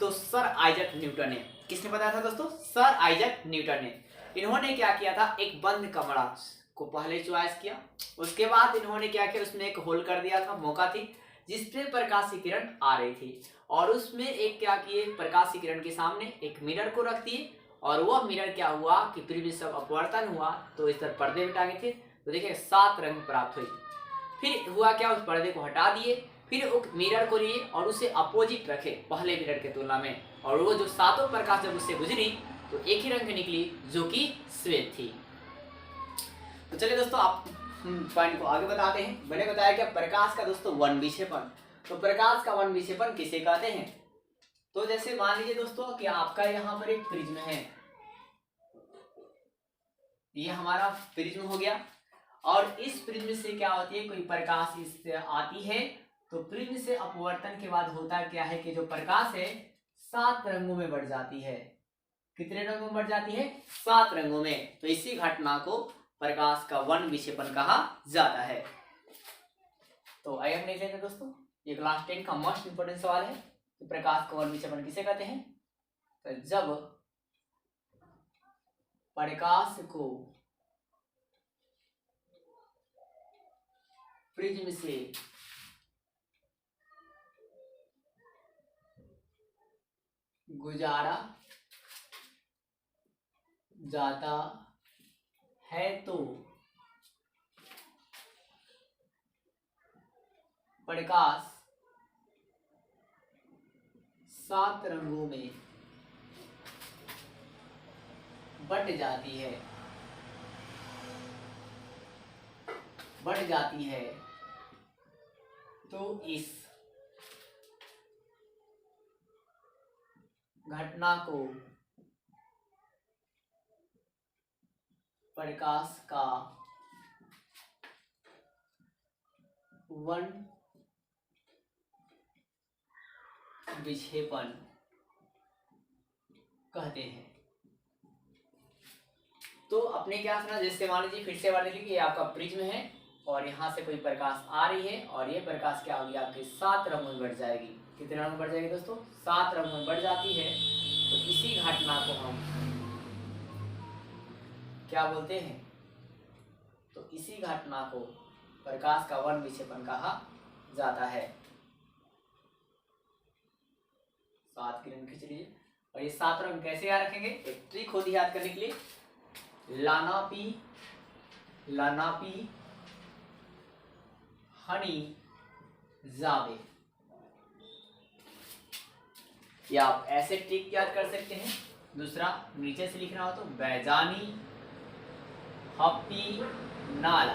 तो सर आइजक न्यूटन ने। किसने बताया था दोस्तों? सर आइजक न्यूटन ने। इन्होंने क्या किया था, एक बंद कमरा को पहले चॉइस किया, उसके बाद इन्होंने क्या किया, उसमें एक होल कर दिया था, मौका थी जिसपे प्रकाश की किरण आ रही थी, और उसमें एक क्या किए, प्रकाश की किरण के सामने एक मिरर को रख दिए और वह मिरर क्या हुआ कि प्रिज्म से अपवर्तन हुआ तो इस तरह पर्दे में टांगे थे, तो देखिए 7 रंग प्राप्त हुई। फिर हुआ क्या, उस पर्दे को हटा दिए, फिर उस मिरर को लिए और उसे अपोजिट रखे पहले मिरर के तुलना में, और वो जो 7 प्रकाश जब उससे गुजरी तो एक ही रंग निकली जो कि श्वेत थी। तो चलिए दोस्तों, आप पॉइंट को आगे बताते हैं। मैंने बताया क्या, प्रकाश का दोस्तों वर्ण विक्षेपण। तो प्रकाश का वर्ण विक्षेपण किसे कहते हैं? तो जैसे मान लीजिए दोस्तों कि आपका यहाँ पर एक प्रिज्म है, ये हमारा प्रिज्म हो गया, और इस प्रिज्म से क्या होती है, कोई प्रकाश इससे आती है, तो प्रिज्म से अपवर्तन के बाद होता क्या है कि जो प्रकाश है 7 रंगों में बढ़ जाती है। कितने रंगों में बढ़ जाती है? 7 रंगों में। तो इसी घटना को प्रकाश का वर्ण विक्षेपण कहा जाता है। तो आइए हम देख लेते हैं दोस्तों, ये क्लास 10 का मोस्ट इंपोर्टेंट सवाल है कि प्रकाश का वर्ण विक्षेपण किसे कहते हैं। तो जब प्रकाश को प्रिज्म से गुजारा जाता है तो प्रकाश 7 रंगों में बढ़ जाती है। तो इस घटना को प्रकाश का वर्ण विक्षेपण कहते हैं। तो अपने क्या सुना, जैसे मान लीजिए फिर से बात लीजिए कि आपका प्रिज्म है और यहाँ से कोई प्रकाश आ रही है और ये प्रकाश क्या होगी, आपके 7 रंगों में बढ़ जाएगी। कितने रंग में बढ़ जाएगी दोस्तों? 7 रंगों में बढ़ जाती है। तो इसी घटना को हम क्या बोलते हैं? तो इसी घटना को प्रकाश का वर्ण विक्षेपण कहा जाता है। 7 की रंग खींच लीजिए, और ये 7 रंग कैसे याद रखेंगे, एक ट्रिक होती है याद करने के लिए। लानापी, हनी, जावे। या आप ऐसे ट्रिक याद कर सकते हैं। दूसरा नीचे से लिखना हो तो बैजानी हप्पी नाला।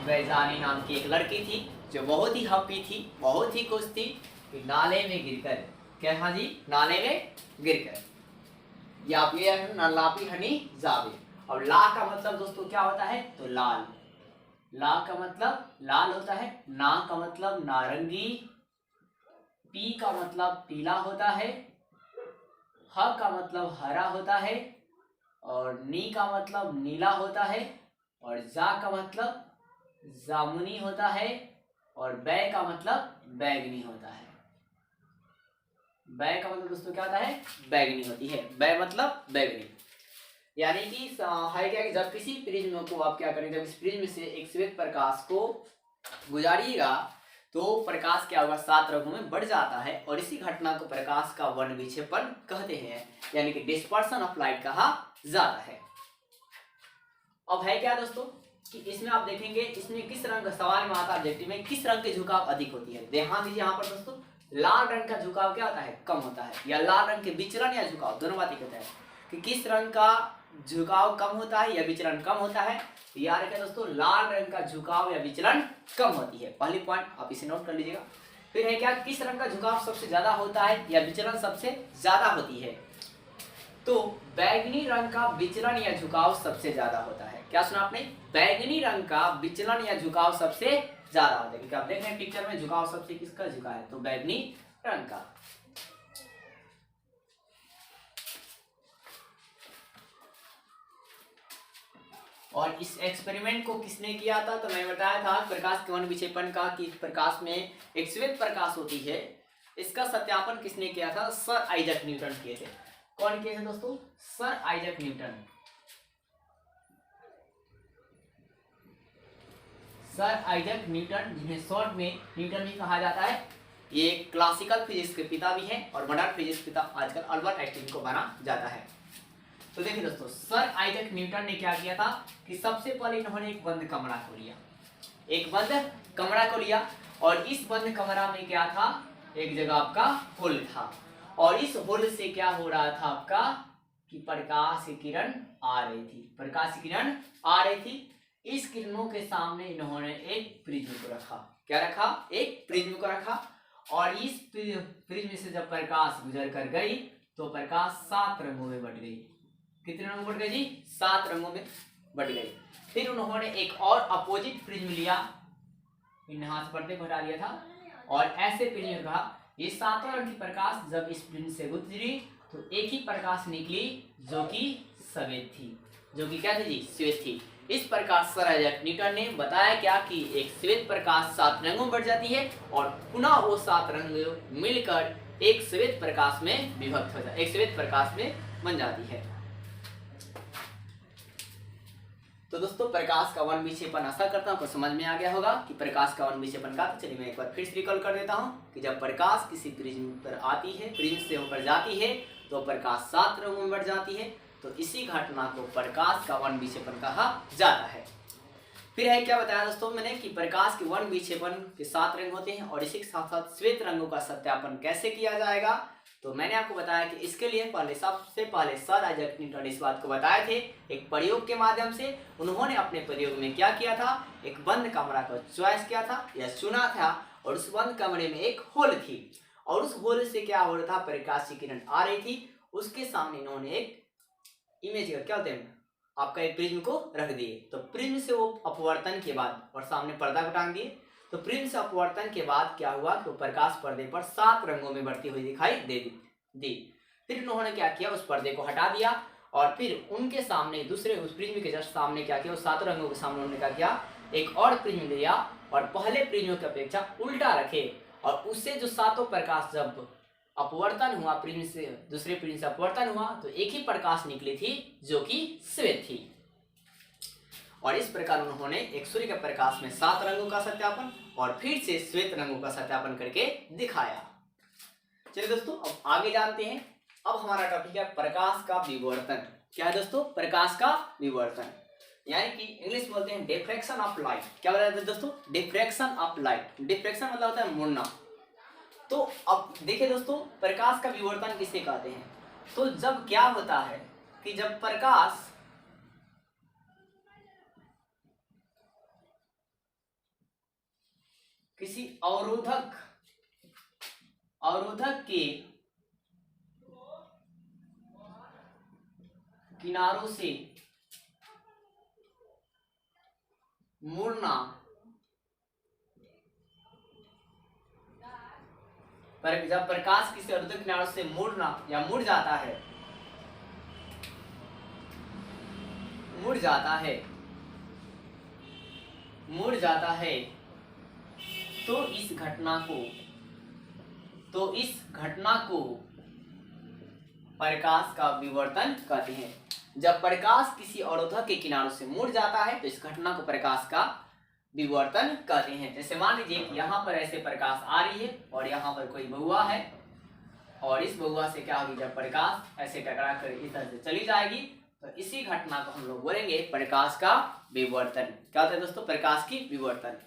बैजानी नाम की एक लड़की थी जो बहुत ही हप्पी थी, बहुत ही खुश थी कि नाले में गिरकर, क्या हाँ जी, नाले में गिरकर। या आप ये नालापी हनी जावे। और ला का मतलब दोस्तों क्या होता है, तो लाल। ला का मतलब लाल होता है, ना का मतलब नारंगी, पी का मतलब पीला होता है, ह का मतलब हरा होता है, और नी का मतलब नीला होता है, और जा का मतलब जामुनी होता है, और बै का मतलब बैगनी होता है। बै का मतलब दोस्तों क्या होता है, बैगनी होती है। बै मतलब बैगनी। यानी कि है क्या कि जब किसी प्रिज्म को आप क्या करेंगे, जब इस प्रिज्म से एक श्वेत प्रकाश को गुजारिएगा तो प्रकाश क्या होगा, 7 रंगों में बढ़ जाता है, और इसी घटना को प्रकाश का वर्ण विक्षेपण कहते हैं, यानी कि डिस्पर्शन ऑफ लाइट कहा जाता है। अब है क्या दोस्तों कि इसमें आप देखेंगे इसमें किस रंग का सवाल में आता है, ऑब्जेक्टिव में किस रंग के झुकाव अधिक होती है। ध्यान दीजिए यहाँ पर दोस्तों, लाल रंग का झुकाव क्या होता है, कम होता है, या लाल रंग के विचलन या झुकाव दोनों बात ही कहते हैं कि किस रंग का झुकाव कम होता है या विचलन कम होता है। याद रखें दोस्तों, लाल रंग का झुकाव या विचलन कम होती है, पहली पॉइंट आप इसे नोट कर लीजिएगा। फिर है क्या, किस रंग का झुकाव सबसे ज्यादा होता है या विचलन सबसे ज्यादा होती है, तो बैगनी रंग का विचलन या झुकाव सबसे ज्यादा होता है। क्या सुना आपने, बैगनी रंग का विचलन या झुकाव सबसे ज्यादा होता है, क्योंकि आप देख रहे हैं पिक्चर में झुकाव सबसे किसका झुका है, तो बैगनी रंग का। और इस एक्सपेरिमेंट को किसने किया था, तो मैं बताया था प्रकाश के वर्ण विक्षेपण का, कि प्रकाश में एक श्वेत प्रकाश होती है, इसका सत्यापन किसने किया था, सर आइजैक न्यूटन किए थे। कौन किए थे दोस्तों, sir Isaac Newton. Sir Isaac Newton, जिन्हें शॉर्ट में न्यूटन भी कहा जाता है, ये क्लासिकल फिजिक्स के पिता भी हैं और मॉडर्न फिजिक्स पिता आजकल अल्बर्ट आइंस्टीन को माना जाता है। तो देखिए दोस्तों, सर आइजैक न्यूटन ने क्या किया था कि सबसे पहले इन्होंने एक बंद कमरा को लिया, एक बंद कमरा को लिया, और इस बंद कमरा में क्या था, एक जगह आपका होल था, और इस होल से क्या हो रहा था आपका कि प्रकाश की किरण आ रही थी, प्रकाश की किरण आ रही थी। इस किरणों के सामने इन्होंने एक प्रिज्म को रखा, क्या रखा, एक प्रिज्म को रखा, और इस प्रिज्म से जब प्रकाश गुजर कर गई तो प्रकाश 7 रंगों में बट गई। कितने रंगों में बट गई जी, 7 रंगों में बट गई। फिर उन्होंने एक और अपोजिट प्रिज्म लिया, यहाँ से पर्दे को हटा दिया था, और ऐसे प्रिज्म कहा ये 7 रंग की प्रकाश जब इस प्रिज्म से गुजरी तो एक ही प्रकाश निकली जो कि श्वेत थी, जो कि क्या थी जी, श्वेत थी। इस प्रकार सर आइजैक न्यूटन ने बताया क्या कि एक श्वेत प्रकाश 7 रंगों में बढ़ जाती है, और पुनः वो 7 रंग मिलकर एक श्वेत प्रकाश में विभक्त हो जाती, एक श्वेत प्रकाश में बन जाती है। तो दोस्तों, प्रकाश का वर्ण विक्षेपण, आशा करता हूं आपको समझ में आ गया होगा कि प्रकाश का वर्ण विक्षेपण का। चलिए मैं एक बार फिर से रिकॉल कर देता हूं कि जब प्रकाश किसी प्रिज्म पर आती है, प्रिज्म से होकर जाती है, तो प्रकाश 7 रंगों में बढ़ जाती है, तो इसी घटना को प्रकाश का वर्ण विक्षेपण कहा जाता है। फिर है क्या बताया दोस्तों मैंने कि प्रकाश के वर्ण विक्षेपण के 7 रंग होते हैं, और इसी के साथ साथ श्वेत रंगों का सत्यापन कैसे किया जाएगा, तो मैंने आपको बताया कि इसके लिए सबसे पहले सर आइजैक न्यूटन इस बात को बताए थे एक प्रयोग के माध्यम से। उन्होंने अपने प्रयोग में क्या किया था, एक बंद कमरा को चॉइस किया था या चुना था, और उस बंद कमरे में एक होल थी, और उस होल से क्या हो रहा था, प्रकाश की किरण आ रही थी, उसके सामने इन्होंने एक इमेज का क्या होते हैं आपका एक प्रिज्म को रख दिए। तो प्रिज्म से वो अपवर्तन के बाद, और सामने पर्दा को टांग दिए, तो प्रिज्म से अपवर्तन के बाद क्या हुआ कि प्रकाश पर्दे पर 7 रंगों में बढ़ती हुई दिखाई दी। फिर उन्होंने क्या किया, उस पर्दे को हटा दिया, और फिर उनके सामने दूसरे उस प्रिज्म के जस्ट सामने क्या किया, उस 7 रंगों के सामने उन्होंने क्या किया, एक और प्रिज्म लिया, और पहले प्रिज्म की अपेक्षा उल्टा रखे, और उससे जो 7 प्रकाश जब अपवर्तन हुआ, प्रिज्म से दूसरे प्रिज्म से अपवर्तन हुआ, तो एक ही प्रकाश निकली थी जो कि श्वेत थी। और इस प्रकार उन्होंने एक सूर्य के प्रकाश में 7 रंगों का सत्यापन और फिर से श्वेत रंगों का सत्यापन करके दिखाया। चलिए दोस्तों, अब आगे जानते हैं। अब हमारा टॉपिक है प्रकाश का विवर्तन। क्या है दोस्तों, प्रकाश का विवर्तन। यानी कि इंग्लिश बोलते हैं डिफ्रैक्शन ऑफ लाइट। क्या बताते हैं दोस्तों? Diffraction of light. डिफ्रैक्शन मतलब होता है मुड़ना। तो अब देखिए दोस्तों, प्रकाश का विवर्तन किसे कहते हैं? तो जब क्या होता है कि जब प्रकाश किसी अवरोधक के किनारों से मुड़ना, पर जब प्रकाश किसी अवरोधक किनारों से मुड़ना या मुड़ जाता है तो इस घटना को प्रकाश का विवर्तन कहते हैं। जब प्रकाश किसी अवरोधक के किनारों से मुड़ जाता है तो इस घटना को प्रकाश का विवर्तन कहते हैं। जैसे मान लीजिए कि यहाँ पर ऐसे प्रकाश आ रही है और यहाँ पर कोई बहुआ है और इस बहुआ से क्या होगी, जब प्रकाश ऐसे टकरा कर इस तरह से चली जाएगी तो इसी घटना को हम लोग बोलेंगे प्रकाश का विवर्तन। क्या होता है दोस्तों? प्रकाश की विवर्तन।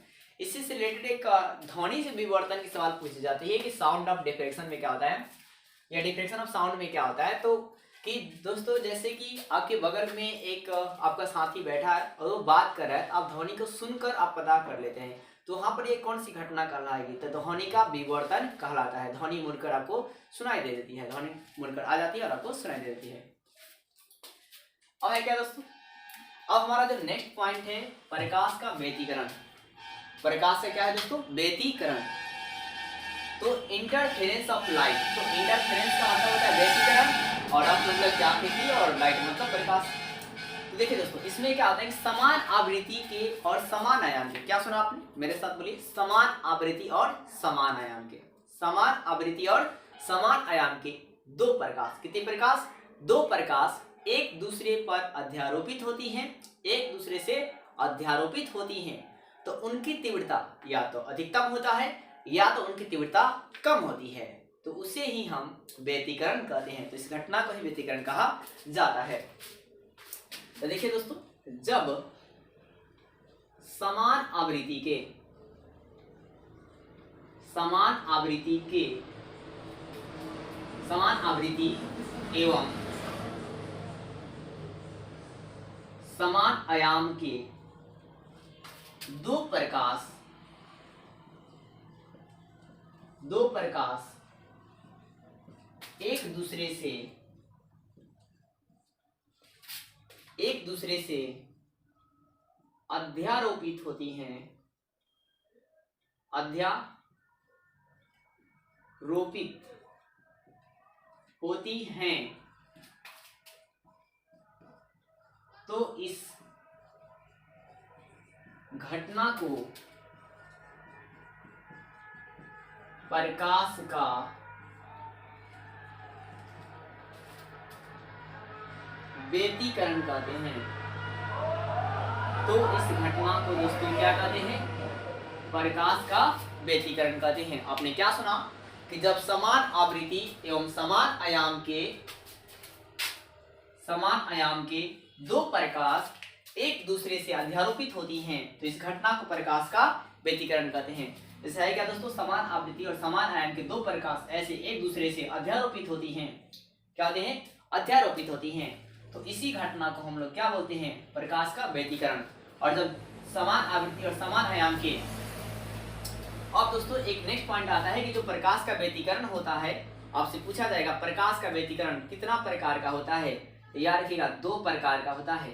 इसी से रिलेटेड एक ध्वनि से विवर्तन की सवाल पूछी जाती है कि साउंड ऑफ डिफ्रैक्शन में क्या होता है या डिफ्रैक्शन ऑफ साउंड में क्या होता है। तो कि दोस्तों जैसे कि आपके बगल में एक आपका साथी बैठा है और वो बात कर रहा है, आप ध्वनि को सुनकर आप पता कर लेते हैं, तो वहां पर ये कौन सी घटना कहलाएगी? तो ध्वनि का विवर्तन कहलाता है। ध्वनि मुड़कर आपको सुनाई दे देती है, ध्वनि मुड़कर आ जाती है और आपको सुनाई दे देती है। अब है क्या दोस्तों, अब हमारा जो नेक्स्ट पॉइंट है प्रकाश का व्यतिकरण। प्रकाश का क्या है दोस्तों? व्यतिकरण। तो इंटरफेरेंस ऑफ लाइट। तो इंटरफेरेंस का मतलब होता है व्यतिकरण और अब मतलब क्या खेती और लाइट मतलब प्रकाश। तो देखिए दोस्तों, इसमें क्या होता है कि समान आवृत्ति के और समान आयाम के, क्या सुना आपने? मेरे साथ बोलिए, समान आवृत्ति और समान आयाम के। समान आवृत्ति और समान आयाम के दो प्रकाश। कितने प्रकाश? दो प्रकाश एक दूसरे पर अध्यारोपित होती हैं, एक दूसरे से अध्यारोपित होती हैं, तो उनकी तीव्रता या तो अधिकतम होता है या तो उनकी तीव्रता कम होती है, तो उसे ही हम व्यतिकरण कहते हैं। तो इस घटना को ही व्यतिकरण कहा जाता है। तो देखिए दोस्तों, जब समान आवृत्ति एवं समान आयाम के दो प्रकाश एक दूसरे से अध्यारोपित होती हैं, तो इस घटना को प्रकाश का व्यतिकरण कहते हैं। तो इस घटना को दोस्तों क्या कहते हैं? प्रकाश का व्यतिकरण कहते हैं। आपने क्या सुना कि जब समान आवृत्ति एवं समान आयाम के दो प्रकाश एक दूसरे से अध्यारोपित होती हैं, तो इस घटना को प्रकाश का व्यतिकरण कहते हैं। जैसे है क्या दोस्तों, समान आवृत्ति और समान आयाम के दो प्रकाश ऐसे एक दूसरे से अध्यारोपित होती हैं। क्या होते हैं? अध्यारोपित होती हैं। तो इसी घटना को हम लोग क्या बोलते हैं? प्रकाश का व्यतिकरण। और जब समान आवृत्ति और समान आयाम के, अब दोस्तों एक नेक्स्ट पॉइंट आता है कि जो प्रकाश का व्यतिकरण होता है, आपसे पूछा जाएगा प्रकाश का व्यतिकरण कितना प्रकार का होता है? याद रखिएगा, दो प्रकार का होता है।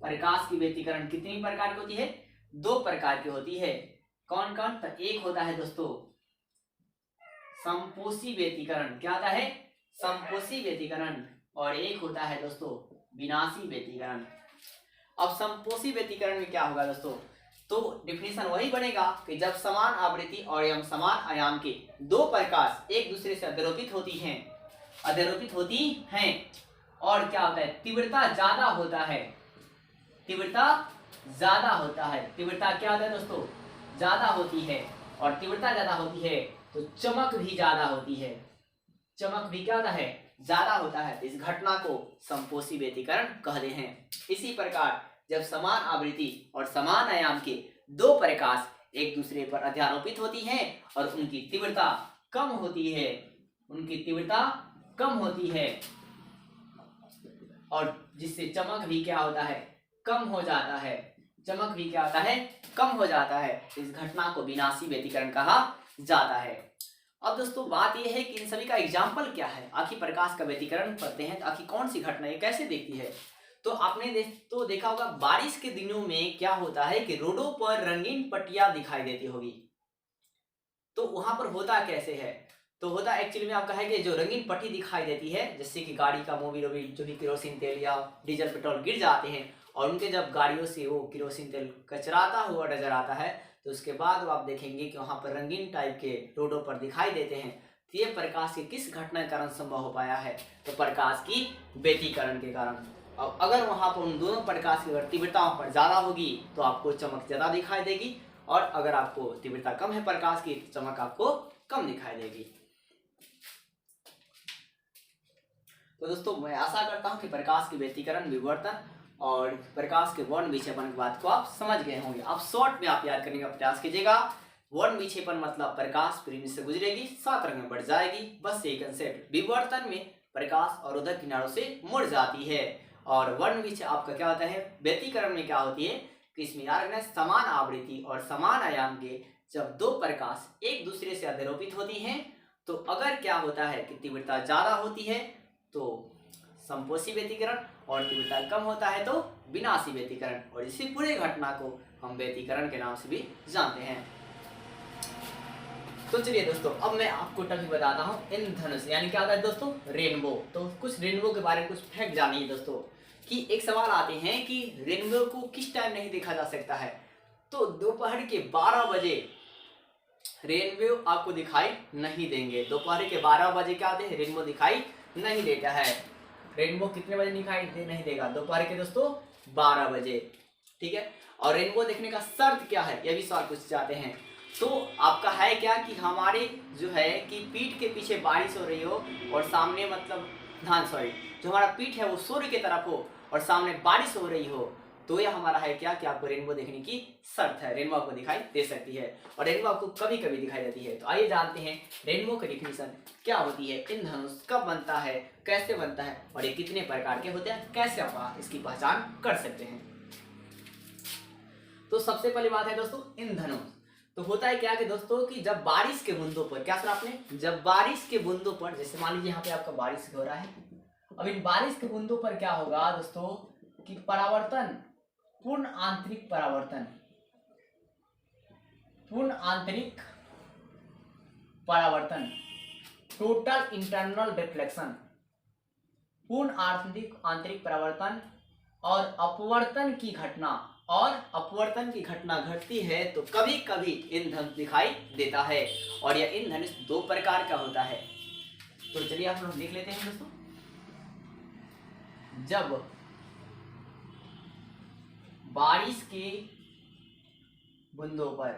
प्रकाश की व्यतिकरण कितनी प्रकार की होती है? दो प्रकार की होती है। कौन कौन? तो एक होता है दोस्तों संपोषी व्यतिकरण। क्या होता है? संपोषी व्यतिकरण। और एक होता है दोस्तों विनाशी व्यतिकरण। अब संपोषी व्यतिकरण में क्या होगा दोस्तों? तो डिफिनेशन वही बनेगा कि जब समान आवृत्ति और एवं समान आयाम के दो प्रकाश एक दूसरे से अध्यारोपित होती हैं और क्या होता है? तीव्रता ज्यादा होता है। तीव्रता क्या होता है दोस्तों? ज्यादा होती है। और तीव्रता ज्यादा होती है तो चमक भी ज्यादा होती है। चमक भी क्या होता है? ज्यादा होता है तो इस घटना को समपोषी व्यतिकरण कहते हैं। इसी प्रकार जब समान आवृत्ति और समान आयाम के दो प्रकाश एक दूसरे पर अध्यारोपित होती हैं और उनकी तीव्रता कम होती है, और जिससे चमक भी क्या होता है, कम हो जाता है, कम हो जाता है, इस घटना को विनाशी व्यतिकरण कहा जाता है। अब दोस्तों बात यह है कि इन सभी का एग्जाम्पल क्या है, आखिर प्रकाश का व्यतिकरण पढ़ते हैं तो आखिर कौन सी घटना ये कैसे दिखती है। तो आपने देखा होगा बारिश के दिनों में क्या होता है कि रोडों पर रंगीन पट्टियां दिखाई देती होगी। तो वहां पर होता कैसे है, तो होता एक्चुअली में आपका है कि जो रंगीन पट्टी दिखाई देती है, जैसे कि गाड़ी का मोबिल जो भी केरोसिन तेल या डीजल पेट्रोल गिर जाते हैं और उनके जब गाड़ियों से वो केरोसिन तेल कचराता हुआ नजर आता है, तो उसके बाद आप देखेंगे कि वहां पर रंगीन टाइप के रोडों पर दिखाई देते हैं। तो ये प्रकाश के किस घटना के कारण संभव हो पाया है, तो प्रकाश की व्यतिकरण के कारण। अब अगर वहां पर उन दोनों प्रकाश की तीव्रता पर ज्यादा होगी तो आपको चमक ज्यादा दिखाई देगी, और अगर आपको तीव्रता कम है प्रकाश की तो चमक आपको कम दिखाई देगी। तो दोस्तों मैं आशा करता हूं कि प्रकाश के व्यतिकरण, विवर्तन और प्रकाश के वर्ण विक्षेपण की बात को आप समझ गए होंगे। आप शॉर्ट में आप याद करने का प्रयास कीजिएगा। वर्ण विक्षेपण मतलब प्रकाश पृथ्वी से गुजरेगी, 7 रंग में बढ़ जाएगी, बस यही कंसेप्ट। विवर्तन में प्रकाश अवरोधक किनारों से मुड़ जाती है, और वर्ण विक्षेपण आपका क्या होता है, व्यतिकरण में क्या होती है कि इसमें याद रखना समान आवृत्ति और समान आयाम के जब दो प्रकाश एक दूसरे से अध्यारोपित होती हैं, तो अगर क्या होता है कि तीव्रता ज्यादा होती है तो समपोषी व्यतिकरण, और तीव्रता कम होता है तो विनाशी व्यतिकरण, और इसी पूरे घटना को हम व्यतिकरण के नाम से भी जानते हैं। तो चलिए दोस्तों अब मैं आपको टॉपिक बताता हूँ इंद्रधनुष, यानी क्या होता है दोस्तों, रेनबो। तो कुछ रेनबो के बारे में कुछ फैक्ट जानिए दोस्तों, कि एक सवाल आते हैं कि रेनबो को किस टाइम नहीं देखा जा सकता है, तो दोपहर के 12 बजे रेनबो आपको दिखाई नहीं देंगे। दोपहर के 12 बजे क्या आते हैं, रेनबो दिखाई नहीं देता है। रेनबो कितने बजे दिखाई नहीं देगा, दोपहर के दोस्तों 12 बजे, ठीक है। और रेनबो देखने का शर्त क्या है, यह भी सवाल पूछ जाते हैं। तो आपका है क्या कि हमारे जो है कि पीठ के पीछे बारिश हो रही हो और सामने मतलब जो हमारा पीठ है वो सूर्य की तरफ हो और सामने बारिश हो रही हो, तो यह हमारा है क्या कि आपको रेनबो देखने की शर्त है, रेनबो आपको दिखाई दे सकती है, और रेनबो आपको कभी कभी दिखाई देती है। तो आइए जानते हैं रेनबो की डिफिनीशन क्या होती है, इंद्रधनुष कब बनता है, कैसे बनता है, और ये कितने प्रकार के होते हैं, कैसे आप इसकी पहचान कर सकते हैं। तो सबसे पहली बात है दोस्तों इंद्रधनुष। तो होता है क्या कि दोस्तों कि जब बारिश के बूंदों पर, क्या सुना आपने, जब बारिश के बूंदों पर, जैसे मान लीजिए यहाँ पे आपका बारिश हो रहा है, अब इन बारिश के बूंदों पर क्या होगा दोस्तों कि परावर्तन, पूर्ण आंतरिक परावर्तन, टोटल इंटरनल रिफ्लेक्शन, पूर्ण आंतरिक परावर्तन और अपवर्तन की घटना घटती है तो कभी कभी इंद्रधनुष दिखाई देता है, और यह इंद्रधनुष 2 प्रकार का होता है। तो चलिए आप लोग देख लेते हैं दोस्तों। जब बारिश के बूंदों पर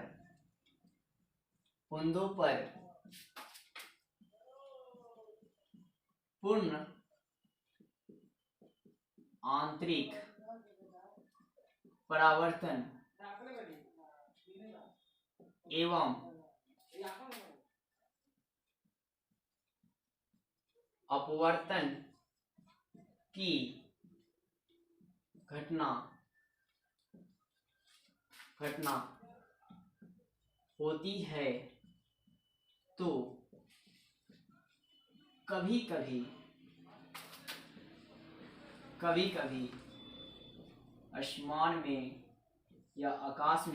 पूर्ण आंतरिक परावर्तन एवं अपवर्तन की घटना होती है तो कभी कभी आसमान में या आकाश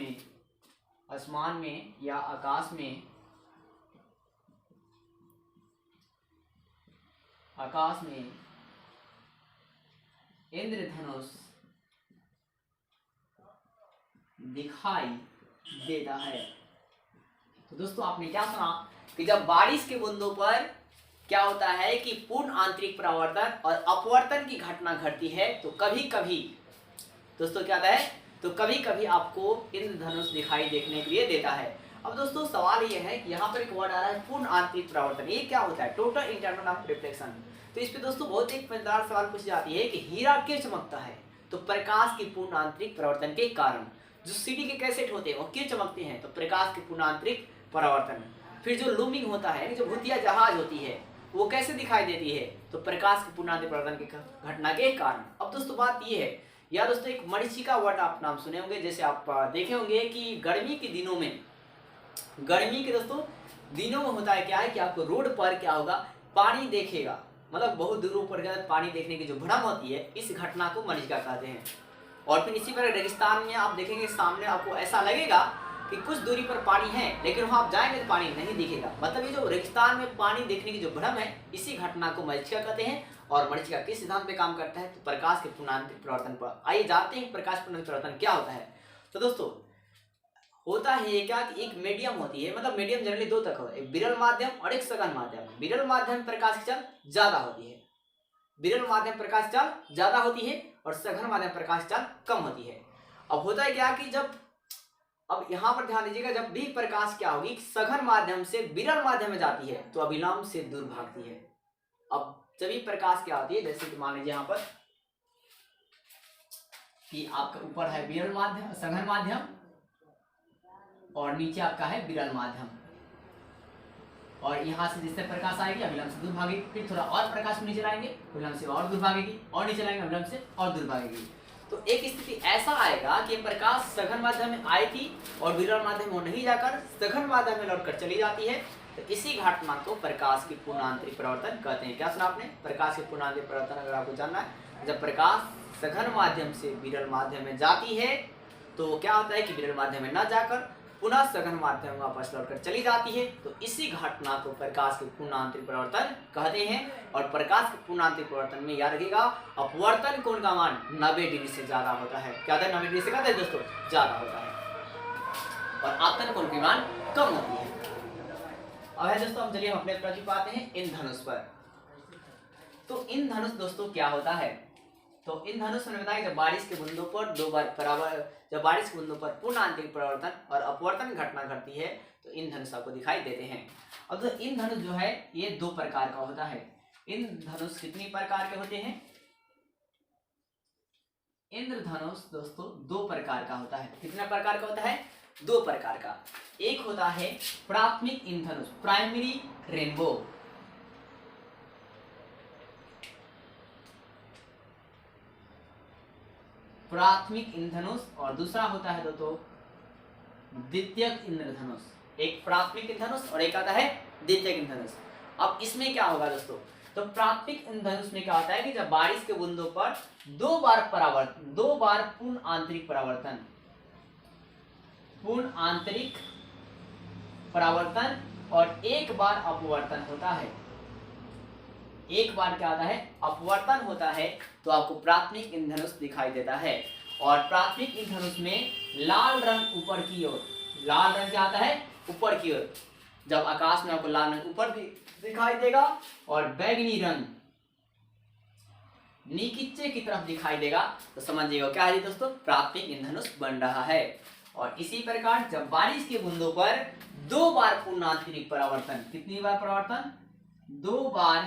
में इंद्रधनुष दिखाई देता है। तो दोस्तों आपने क्या सुना कि जब बारिश के बूंदों पर क्या होता है कि पूर्ण आंतरिक परावर्तन और अपवर्तन की घटना घटती है तो कभी कभी दोस्तों क्या होता है, तो कभी कभी आपको इंद्रधनुष दिखाई देखने के लिए देता है। अब दोस्तों सवाल ये है कि यहाँ पर एक वर्ड आ रहा है पूर्ण आंतरिक परावर्तन, ये क्या होता है, टोटल इंटरनल ऑफ रिफ्लेक्शन। तो इस पे दोस्तों बहुत एक मजेदार सवाल पूछी जाती है कि हीरा क्यों चमकता है? तो प्रकाश की पूर्ण आंतरिक परावर्तन के कारण। जो सीडी के कैसेट होते हैं वो क्यों चमकते हैं? तो प्रकाश की पूर्ण आंतरिक परावर्तन। फिर जो लूमिंग होता है यानी जो भूतिया जहाज होती है वो कैसे दिखाई देती है? तो प्रकाश की पूर्ण आंतरिक परावर्तन की घटना के कारण। अब दोस्तों बात ये है, या दोस्तों एक मरीचिका वर्ड आप नाम सुने होंगे, जैसे आप देखे होंगे कि गर्मी के दिनों में, गर्मी के दोस्तों दिनों में होता है क्या है कि आपको रोड पर क्या होगा, पानी देखेगा, मतलब बहुत दूर पर पानी देखने की जो भ्रम होती है, इस घटना को मरीचिका कहते हैं। और फिर इसी प्रकार रेगिस्तान में आप देखेंगे सामने आपको ऐसा लगेगा कि कुछ दूरी पर पानी है, लेकिन वहां आप जाएंगे तो पानी नहीं दिखेगा। मतलब ये जो रेगिस्तान में पानी देखने की जो भ्रम है, इसी घटना को मरीचिका कहते हैं। और मरीचिका किस सिद्धांत पे काम करता है? तो प्रकाश के पूर्ण आंतरिक परावर्तन पर। आइए जानते हैं प्रकाश पूर्ण आंतरिक परावर्तन क्या होता है। तो दोस्तों होता है क्या कि एक मीडियम होती है, मतलब मीडियम जनरली दो तक होता है, एक विरल माध्यम और एक सघन माध्यम। विरल माध्यम प्रकाश की चाल ज्यादा होती है, विरल माध्यम प्रकाश चाल ज्यादा होती है और सघन माध्यम प्रकाश चाल कम होती है। अब होता है क्या कि जब, अब यहाँ पर ध्यान दीजिएगा, जब भी प्रकाश क्या होगी सघन माध्यम से विरल माध्यम में जाती है तो अभिलंब से दूर भागती है। अब जब भी प्रकाश क्या होती है, जैसे कि मान लीजिए यहाँ पर कि आपका ऊपर है विरल माध्यम, सघन माध्यम, और नीचे आपका है विरल माध्यम, और यहाँ से जिससे प्रकाश आएगी अभिलंब से दूर भागेगी, फिर थोड़ा और प्रकाश को नीचे लाएंगे अभिलंब से और दूर भागेगी, और नीचे लाएंगे अभिलंब से और दूर भागेगी। तो एक स्थिति ऐसा आएगा कि प्रकाश सघन माध्यम में आई थी और विरल माध्यम में नहीं जाकर सघन माध्यम में लौटकर चली जाती है। तो इसी घटना को प्रकाश की पूर्ण आंतरिक परावर्तन कहते हैं। क्या सुना आपने? प्रकाश की पूर्ण आंतरिक परावर्तन अगर आपको जानना है, जब प्रकाश सघन माध्यम से विरल माध्यम में जाती है तो क्या होता है कि विरल माध्यम में न जाकर पुनः सघन माध्यम में वापस लौटकर चली जाती है। तो इसी घटना को प्रकाश के पूर्ण आंतरिक परावर्तन कहते हैं। और प्रकाश के पूर्ण आंतरिक परावर्तन में याद रखिएगा अपवर्तन कोण का मान 90 डिग्री से ज्यादा होता है। क्या होता है? 90 डिग्री से कहते हैं दोस्तों ज्यादा होता है, और आपतन कोण की मान कम होती है। अब है दोस्तों, हम चलिए हम अपने प्रश्न पाते हैं इंद्रधनुष पर। तो इंद्रधनुष दोस्तों क्या होता है? तो इंद्रधनुष ने बताया जब बारिश के बूंदों पर दो बार बराबर, जब बारिश के बूंदों पर पूर्ण आंतरिक परावर्तन और अपवर्तन घटना घटती है तो इंद्रधनुष आपको दिखाई देते हैं। अब तो इंद्रधनुष जो है ये दो प्रकार का होता है। इंद्रधनुष कितनी प्रकार के होते हैं? इंद्रधनुष दोस्तों दो प्रकार का होता है। कितने प्रकार का होता है? दो प्रकार का। एक होता है प्राथमिक इंद्रधनुष, प्राइमरी रेनबो, प्राथमिक इंद्रधनुष, और दूसरा होता है दोस्तों द्वितीयक इंद्रधनुष। एक प्राथमिक इंद्रधनुष और एक आता है द्वितीयक इंद्रधनुष। अब इसमें क्या होगा दोस्तों? तो प्राथमिक इंद्रधनुष में क्या होता है कि जब बारिश के बूंदों पर दो बार परावर्तन, दो बार पूर्ण आंतरिक परावर्तन, पूर्ण आंतरिक परावर्तन और एक बार अपवर्तन होता है, एक बार क्या होता है? अपवर्तन होता है, तो आपको प्राथमिक इंद्रधनुष दिखाई देता है। और प्राथमिक इंद्रधनुष में लाल रंग ऊपर की ओर, लाल रंग क्या आता है? ऊपर की ओर। जब आकाश में आपको लाल रंग ऊपर भी दिखाई देगा और बैगनी रंग नीचे की तरफ दिखाई देगा तो समझिएगा क्या है दोस्तों? प्राथमिक इंद्रधनुष बन रहा है। और इसी प्रकार जब बारिश के बूंदों पर दो बार पूर्ण आंतरिक परावर्तन, कितनी बार परावर्तन? दो बार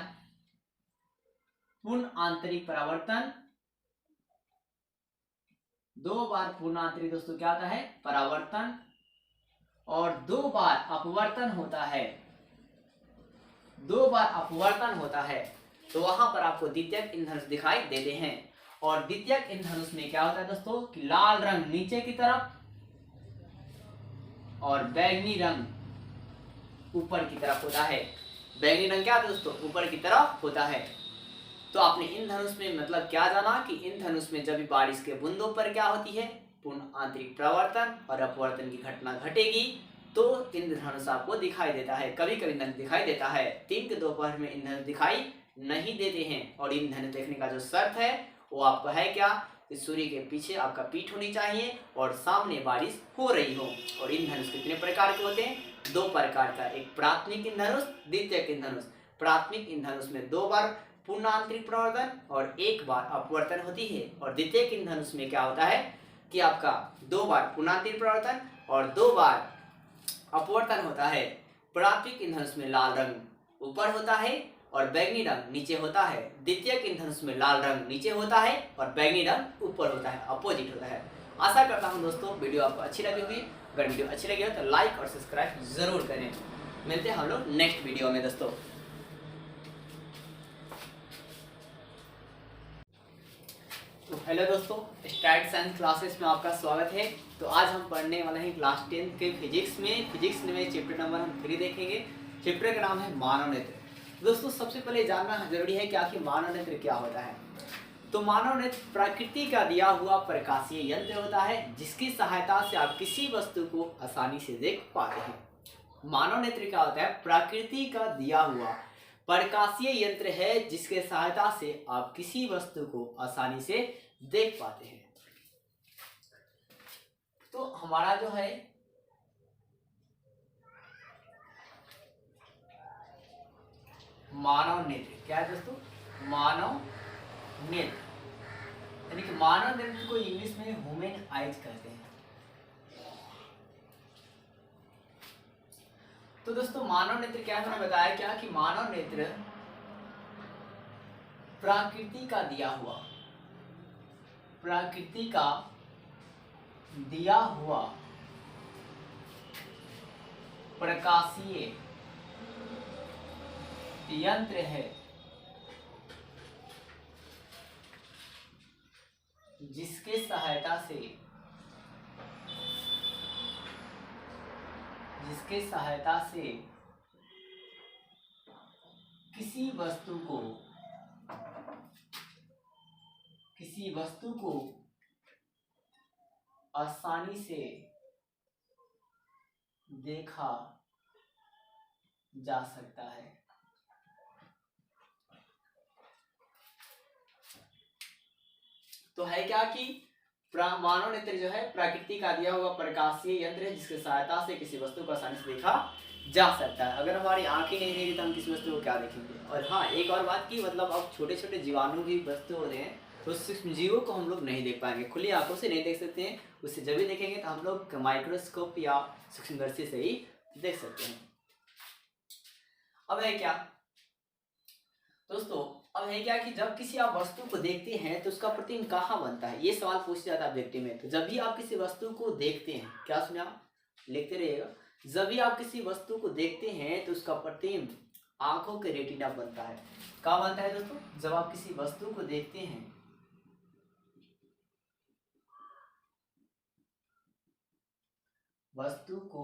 पूर्ण आंतरिक परावर्तन, दो बार पूर्ण आंतरिक दोस्तों क्या आता है? परावर्तन, और दो बार अपवर्तन होता है, दो बार अपवर्तन होता है, तो वहां पर आपको द्वितीयक इंद्रधनुष दिखाई देते हैं। और द्वितीयक इंद्रधनुष में क्या होता है दोस्तों कि लाल रंग नीचे की तरफ और बैगनी रंग ऊपर की तरफ होता है। बैगनी रंग क्या है दोस्तों? ऊपर की तरफ होता है। तो आपने इंद्रधनुष में मतलब क्या जाना कि इंद्रधनुष में जब भी बारिश के बूंदों पर क्या होती है? पूर्ण आंतरिक परावर्तन और अपवर्तन की घटना घटेगी तो इंद्रधनुष आपको दिखाई देता है। कभी कभी इंद्रधनुष दिखाई देता है, दिन के दोपहर में इंद्रधनुष दिखाई नहीं देते हैं। और इंद्रधनुष देखने का जो शर्त है वो आपको है क्या कि सूर्य के पीछे आपका पीठ होनी चाहिए और सामने बारिश हो रही हो। और इंद्रधनुष कितने प्रकार के होते हैं? दो प्रकार का, एक प्राथमिक इंद्रधनुष, द्वितीयक इंद्रधनुष। प्राथमिक इंद्रधनुष में दो बार पूर्ण आंतरिक परावर्तन और एक बार अपवर्तन होती है। और द्वितीयक इंद्रधनुष में क्या होता है कि आपका दो बार पूर्ण आंतरिक परावर्तन और दो बार अपवर्तन होता है। प्राथमिक इंद्रधनुष में लाल रंग ऊपर होता है और बैगनी रंग नीचे होता है। द्वितीयक इंधनुष में लाल रंग नीचे होता है और बैगनी रंग ऊपर होता है, अपोजिट होता है। आशा करता हूँ दोस्तों वीडियो आपको अच्छी लगी होगी। अगर वीडियो अच्छी लगी हो तो लाइक और सब्सक्राइब जरूर करें। मिलते हैं हम लोग नेक्स्ट वीडियो में दोस्तों। तो हेलो दोस्तों, स्टार्ट साइंस क्लासेस में आपका स्वागत है। तो आज हम पढ़ने वाले हैं क्लास 10 के फिजिक्स में चैप्टर नंबर हम 3 देखेंगे। चैप्टर का नाम है मानव नेत्र। दोस्तों सबसे पहले जानना जरूरी है कि आखिर मानव नेत्र क्या होता है। तो मानव नेत्र प्रकृति का दिया हुआ प्रकाशीय यंत्र होता है जिसकी सहायता से आप किसी वस्तु को आसानी से देख पाते हैं। मानव नेत्र क्या होता है? प्रकृति का दिया हुआ प्रकाशीय यंत्र है जिसके सहायता से आप किसी वस्तु को आसानी से देख पाते हैं। तो हमारा जो है मानव नेत्र क्या है दोस्तों? मानव नेत्र यानी कि मानव नेत्र को इंग्लिश में ह्यूमन आइज कहते हैं। तो दोस्तों मानव नेत्र क्या है, मैंने बताया क्या कि मानव नेत्र प्रकृति का दिया हुआ प्रकाशीय यंत्र है जिसके सहायता से किसी वस्तु को आसानी से देखा जा सकता है। तो है क्या कि मानव नेत्र जो है प्रकृति का दिया हुआ प्रकाशीय यंत्र है जिसकी सहायता से किसी वस्तु को आसानी से देखा जा सकता है। अगर हमारी आंखें नहीं रहेगी तो हम किसी वस्तु को क्या देखेंगे। और हाँ, एक और बात की मतलब अब छोटे छोटे जीवाणु भी वस्तु होते हैं तो सूक्ष्म जीवों को हम लोग नहीं देख पाएंगे, खुली आंखों से नहीं देख सकते हैं। उससे जब भी देखेंगे तो हम लोग माइक्रोस्कोप या सूक्ष्मदर्शी से ही देख सकते हैं। अब है क्या दोस्तों, अब है क्या कि जब किसी आप वस्तु को देखते हैं तो उसका प्रतिबिंब कहाँ बनता है, ये सवाल पूछ जाता है ऑब्जेक्टिव में। तो जब भी आप किसी वस्तु को देखते हैं, क्या सुना, लिखते रहिएगा, जब भी आप किसी वस्तु को देखते हैं तो उसका प्रतिबिंब आंखों के रेटिना बनता है। कहाँ बनता है दोस्तों? जब आप किसी वस्तु को देखते हैं वस्तु को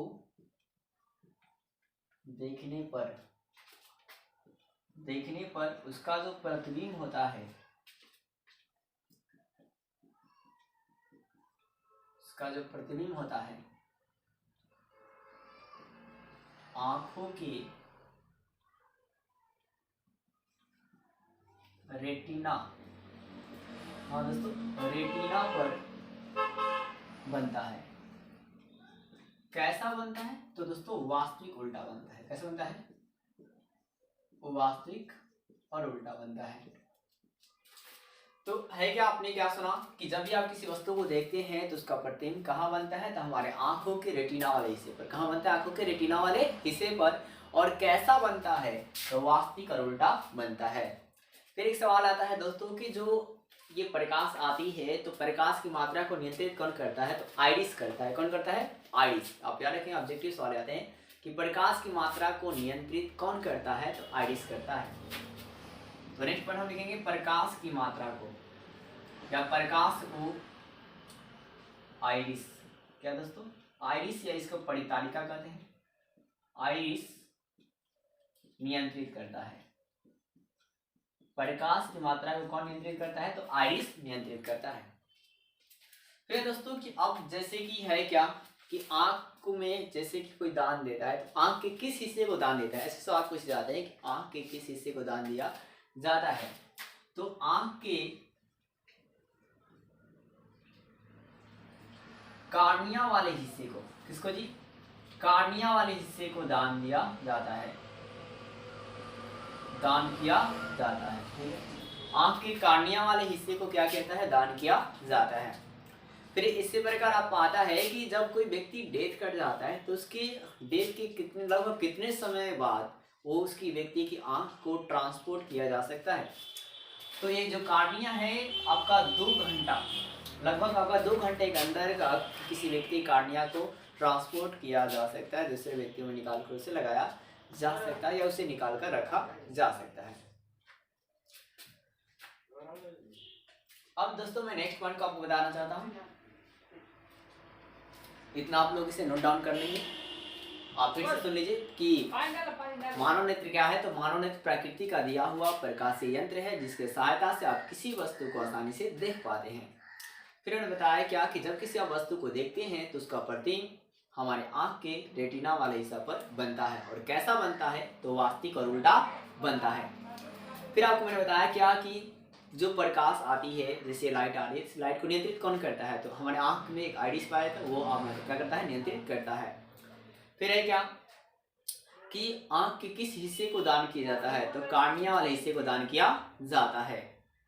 देखने पर उसका जो प्रतिबिंब होता है आंखों के रेटिना, हाँ दोस्तों, रेटिना पर बनता है। कैसा बनता है? तो दोस्तों वास्तविक उल्टा बनता है। कैसा बनता है? वो वास्तविक और उल्टा बनता है। तो है क्या, आपने क्या सुना कि जब भी आप किसी वस्तु को देखते हैं तो उसका प्रतिबिंब कहाँ बनता है? तो हमारे आंखों के रेटिना वाले हिस्से पर। कहाँ बनता है? आंखों के रेटिना वाले हिस्से पर। और कैसा बनता है? तो वास्तविक और उल्टा बनता है। फिर एक सवाल आता है दोस्तों कि जो ये प्रकाश आती है तो प्रकाश की मात्रा को नियंत्रित कौन करता है? तो आइरिस करता है। कौन करता है? आइरिस। आप याद रखें, ऑब्जेक्टिव सवाल आते हैं कि प्रकाश की मात्रा को नियंत्रित कौन करता है? तो आइरिस करता है। तो नेक्स्ट पर हम लिखेंगे प्रकाश की मात्रा को या प्रकाश को आइरिस। क्या दोस्तों? आइरिस या इसको परितालिका कहते हैं। आइरिस नियंत्रित करता है। प्रकाश की मात्रा को कौन नियंत्रित करता है? तो आइरिस नियंत्रित करता है। फिर दोस्तों कि अब जैसे कि है क्या कि आंख में जैसे कि कोई दान देता है तो आंख के किस हिस्से को दान देता है? ऐसे सवाल पूछे जाते हैं कि आंख के किस हिस्से को दान दिया जाता है। तो आंख के कार्निया वाले हिस्से को, किसको जी? कार्निया वाले हिस्से को दान दिया जाता है, दान किया जाता है। ठीक है, आंख के कार्निया वाले हिस्से को क्या कहता है? दान किया जाता है। फिर इससे प्रकार आपको आता है कि जब कोई व्यक्ति डेथ कर जाता है तो उसके डेथ के लगभग कितने समय बाद वो उसकी व्यक्ति की आंख को ट्रांसपोर्ट किया जा सकता है। तो ये जो कार्निया है आपका 2 घंटा, लगभग आपका 2 घंटे के अंदर का किसी व्यक्ति कार्निया को ट्रांसपोर्ट किया जा सकता है, दूसरे व्यक्ति में निकाल कर उसे लगाया जा सकता है या उसे निकाल कर रखा जा सकता है। अब दोस्तों मैं नेक्स्ट पॉइंट को आपको बताना चाहता हूँ, इतना आप लोग इसे नोट डाउन कर लेंगे। आप फिर से सुन लीजिए कि मानव नेत्र क्या है। तो मानव नेत्र प्रकृति का दिया हुआ प्रकाशीय यंत्र है जिसके सहायता से आप किसी वस्तु को आसानी से देख पाते हैं। फिर उन्होंने बताया क्या कि जब किसी आप वस्तु को देखते हैं तो उसका प्रतिबिंब हमारे आंख के रेटिना वाले हिस्सा पर बनता है, और कैसा बनता है तो वास्तविक और उल्टा बनता है। फिर आपको मैंने बताया क्या कि जो प्रकाश आती है, जैसे लाइट आ रही है, इस लाइट को नियंत्रित कौन करता है, तो हमारे आंख में एक आइरिस पाया था, वो आप क्या करता है, नियंत्रित करता है। फिर है क्या कि आंख के किस हिस्से को दान किया जाता है, तो कार्निया वाले हिस्से को दान किया जाता है।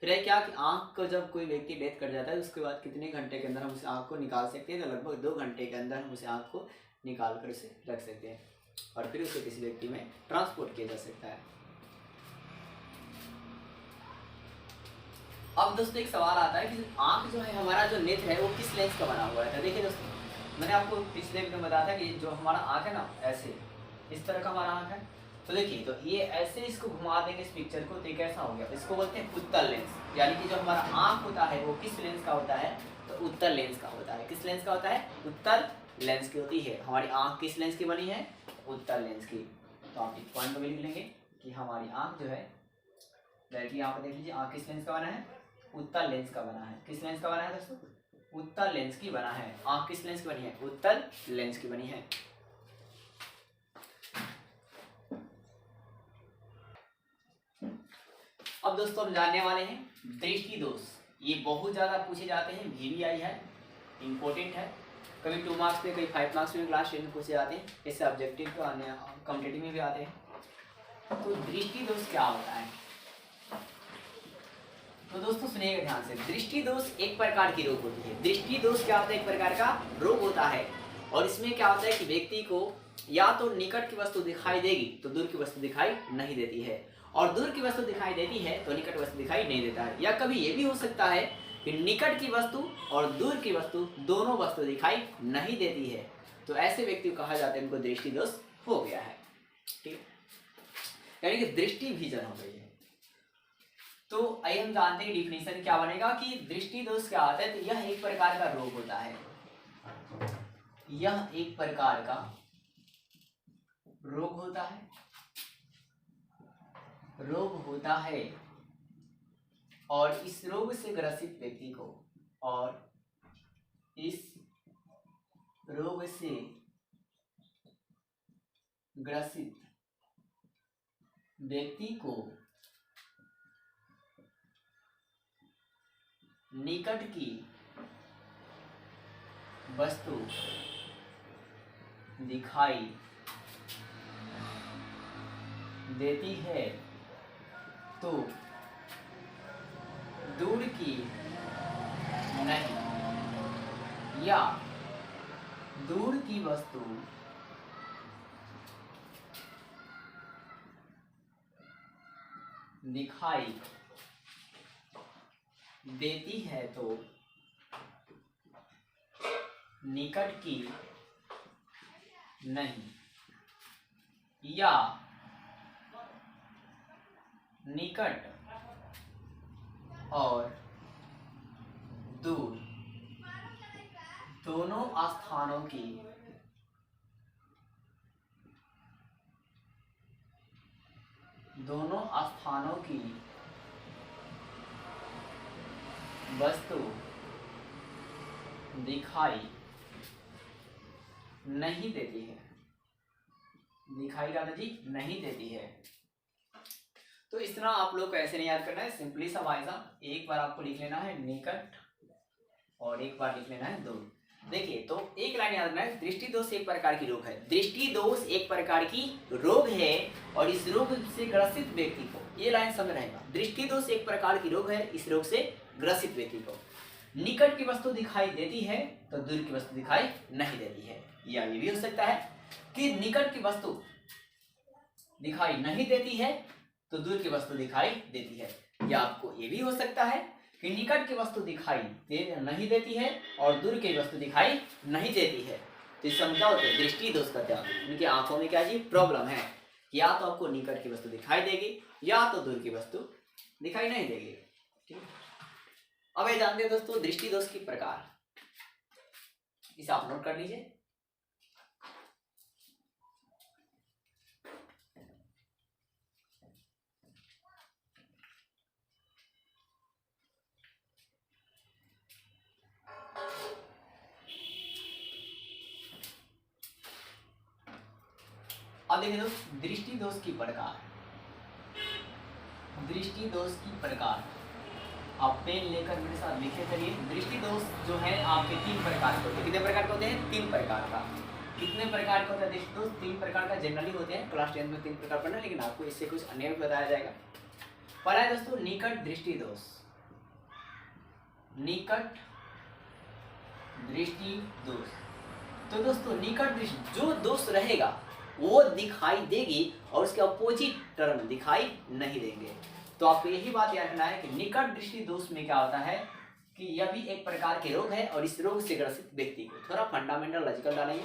फिर है क्या कि आंख को जब कोई व्यक्ति डेथ कर जाता है उसके बाद कितने घंटे के अंदर हम उस आंख को निकाल सकते हैं, तो लगभग 2 घंटे के अंदर हम उस आंख को निकाल कर उसे रख सकते हैं और फिर उसे किसी व्यक्ति में ट्रांसपोर्ट किया जा सकता है। अब दोस्तों एक सवाल आता है कि आंख जो है, हमारा जो नेत्र है वो किस लेंस का बना हुआ है। तो देखिए दोस्तों, मैंने आपको पिछले वीडियो में बताया था कि जो हमारा आंख है ना, ऐसे इस तरह का हमारा आंख है। तो देखिए, तो ये ऐसे इसको घुमा देंगे इस पिक्चर को, तो ये कैसा हो गया, इसको बोलते हैं उत्तल लेंस। यानी कि जो हमारा आंख होता है वो किस लेंस का होता है, तो उत्तल लेंस का होता है। किस लेंस का होता है, उत्तल लेंस की होती है। हमारी आंख किस लेंस की बनी है, उत्तल लेंस की। तो आप इस पॉइंट को भी लिख लेंगे कि हमारी आंख जो है, डायरेक्टली यहाँ पर देख लीजिए, आंख किस लेंस का बना है, उत्तल लेंस का बना है। किस लेंस का बना है दोस्तों, उत्तल लेंस की बना है। आंख किस लेंस की बनी है, उत्तल लेंस की बनी है। अब दोस्तों हम जानने वाले हैं दृष्टि दोष। ये बहुत ज्यादा पूछे जाते हैं, VVI है, इंपॉर्टेंट है। कभी 2 मार्क्स पे, कभी 5 मार्क्स में क्लास 10 में पूछे जाते हैं। इससे ऑब्जेक्टिव तो कॉम्पिटिटिव में भी आते हैं। तो दृष्टि दोष क्या होता है, तो दोस्तों सुनिएगा ध्यान से। दृष्टि दोष एक प्रकार की रोग होती है। दृष्टि दोष क्या होता है, एक प्रकार का रोग होता है। और इसमें क्या होता है कि व्यक्ति को या तो निकट की वस्तु दिखाई देगी तो दूर की वस्तु दिखाई नहीं देती है, और दूर की वस्तु दिखाई देती है तो निकट वस्तु दिखाई नहीं देता है। या कभी ये भी हो सकता है कि निकट की वस्तु और दूर की वस्तु दोनों वस्तु दिखाई नहीं देती है। तो ऐसे व्यक्ति को कहा जाता है उनको दृष्टि दोष हो गया है। ठीक है, यानी कि दृष्टि विजन हो गई है। तो आइए हम जानते हैं डिफिनेशन क्या बनेगा कि दृष्टि दोष क्या होता है। तो यह एक प्रकार का रोग होता है, यह एक प्रकार का रोग होता है, रोग होता है। और इस रोग से ग्रसित व्यक्ति को, और इस रोग से ग्रसित व्यक्ति को निकट की वस्तु दिखाई देती है तो दूर की नहीं, या दूर की वस्तु दिखाई देती है तो निकट की नहीं, या निकट और दूर दोनों स्थानों की वस्तु दिखाई नहीं देती है, दिखाई दादाजी नहीं देती है। तो इस तरह आप लोग को ऐसे नहीं याद करना है, सिंपली सा वाइजा एक बार आपको लिख लेना है निकट और एक बार लिख लेना है दूर। देखिए, तो एक लाइन याद रखना है, दृष्टि दोष एक प्रकार की रोग है। दृष्टि दोष एक प्रकार की रोग है और इस रोग से ग्रसित व्यक्ति को, ये लाइन समझ रहेगा, दृष्टि दोष एक प्रकार की रोग है, इस रोग से ग्रसित व्यक्ति को निकट की वस्तु दिखाई देती है तो दूर की वस्तु दिखाई नहीं देती है। या ये भी हो सकता है कि निकट की वस्तु दिखाई नहीं देती है तो दूर की वस्तु दिखाई देती है। या आपको ये भी हो सकता है कि निकट की वस्तु दिखाई नहीं देती है और दूर की वस्तु दिखाई नहीं देती है। तो इससे हम क्या होते हैं, दृष्टि दोष कहते हैं। उनकी आंखों में क्या जी प्रॉब्लम है, या तो आपको निकट की वस्तु दिखाई देगी या तो दूर की वस्तु दिखाई नहीं देगी। ठीक है, अब ये जानते हैं दोस्तों दृष्टि दोष की प्रकार, इसे आप नोट कर लीजिए। अब देखिए दोस्त दृष्टि दोष की प्रकार, दृष्टि दोष की प्रकार आप पेन लेकर मेरे साथ लिखे करिए। दृष्टि दोष जो है आपके 3 प्रकार के होते हैं। कितने प्रकार के होते हैं? 3 प्रकार का। कितने प्रकार का होता है दृष्टि दोष? 3 प्रकार का जनरली होते हैं। क्लास 10 में 3 प्रकार पढ़ना, लेकिन आपको इससे कुछ अन्य भी बताया जाएगा। पहला है दोस्तों निकट दृष्टि दोष। निकट दृष्टि दोष। तो दोस्तों निकट दृष्टि जो दोष रहेगा वो दिखाई देगी और उसके अपोजिट टर्म दिखाई नहीं देंगे। तो आपको यही बात याद रखना है कि निकट दृष्टि दोष में क्या होता है कि यह भी एक प्रकार के रोग है और इस रोग से ग्रसित व्यक्ति को, थोड़ा फंडामेंटल लॉजिकल डालेंगे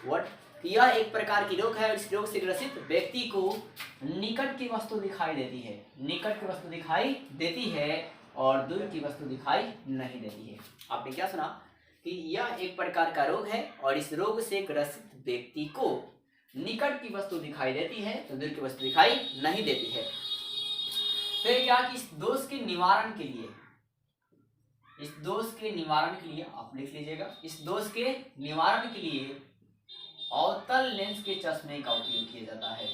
व्हाट, यह एक प्रकार की रोग है और इस रोग से ग्रसित व्यक्ति को निकट की वस्तु दिखाई देती है, निकट की वस्तु दिखाई देती है और दूर की वस्तु दिखाई नहीं देती है। आपने क्या सुना कि यह एक प्रकार का रोग है और इस रोग से ग्रसित व्यक्ति को निकट की वस्तु दिखाई देती है तो दूर की वस्तु दिखाई नहीं देती है। फिर क्या कि इस दोष के निवारण के लिए, इस दोष के निवारण के लिए आप लिख लीजिएगा, इस दोष के निवारण के लिए अवतल लेंस के चश्मे का उपयोग किया जाता है।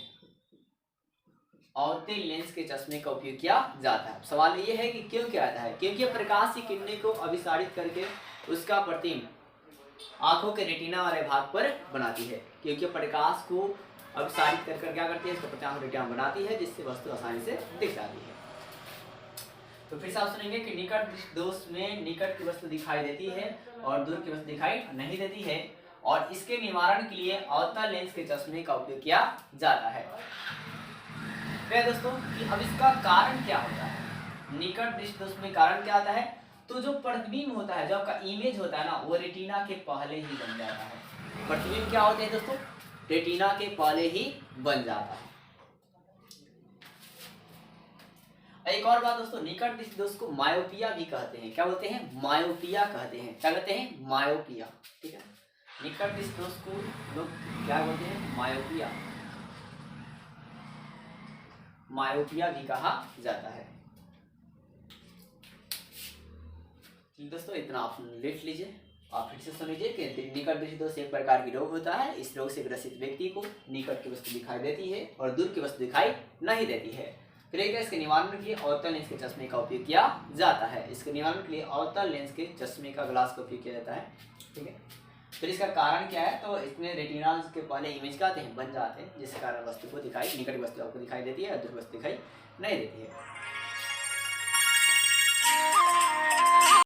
अवतल लेंस के चश्मे का उपयोग किया जाता है। सवाल ये है कि क्यों किया जाता है? क्योंकि प्रकाश की किरणें को अभिसारित करके उसका प्रतिबिंब आंखों के रेटिना वाले भाग पर बनाती है। क्योंकि प्रकाश को अभिसारित कर क्या करती है, इसका प्रतिबिंब रेटिना बनाती है, जिससे वस्तु आसानी से दिख जाती है। तो फिर से आप सुनेंगे कि निकट दोष में निकट की वस्तु दिखाई देती है और दूर की वस्तु दिखाई नहीं देती है और इसके निवारण के लिए अवतल लेंस के चश्मे का उपयोग किया जाता है। फिर दोस्तों कि अब इसका कारण क्या होता है? निकट दृष्टि दोष में कारण क्या आता है? तो जो प्रतिबिंब होता है, जो आपका इमेज होता है ना, वो रेटिना के पहले ही बन जाता है। प्रतिबिंब क्या होते हैं दोस्तों? रेटिना के पहले ही बन जाता है। एक और बात दोस्तों, निकट दृष्टि दोष को मायोपिया भी कहते हैं। क्या बोलते हैं? मायोपिया कहते हैं। क्या कहते हैं? मायोपिया। ठीक है, निकट दृष्टि दोष को लोग क्या बोलते हैं? मायोपिया। मायोपिया भी कहा जाता है। दोस्तों इतना आप लिख लीजिए। आप फिर से सुन लीजिए कि निकट दृष्टि दोष एक प्रकार की रोग होता है। इस रोग से ग्रसित व्यक्ति को निकट की वस्तु दिखाई देती है और दूर की वस्तु दिखाई नहीं देती है। फिर एक इसके निवारण के लिए अवतल लेंस के चश्मे का उपयोग किया जाता है। इसके निवारण के लिए अवतल लेंस के चश्मे का ग्लास का उपयोग किया जाता है। ठीक है, फिर इसका कारण क्या है? तो इसमें रेटिना के पहले इमेज क्या आते हैं? बन जाते हैं, जिसके कारण वस्तु को दिखाई, निकट वस्तु आपको दिखाई देती है और दूर वस्तु दिखाई नहीं देती है।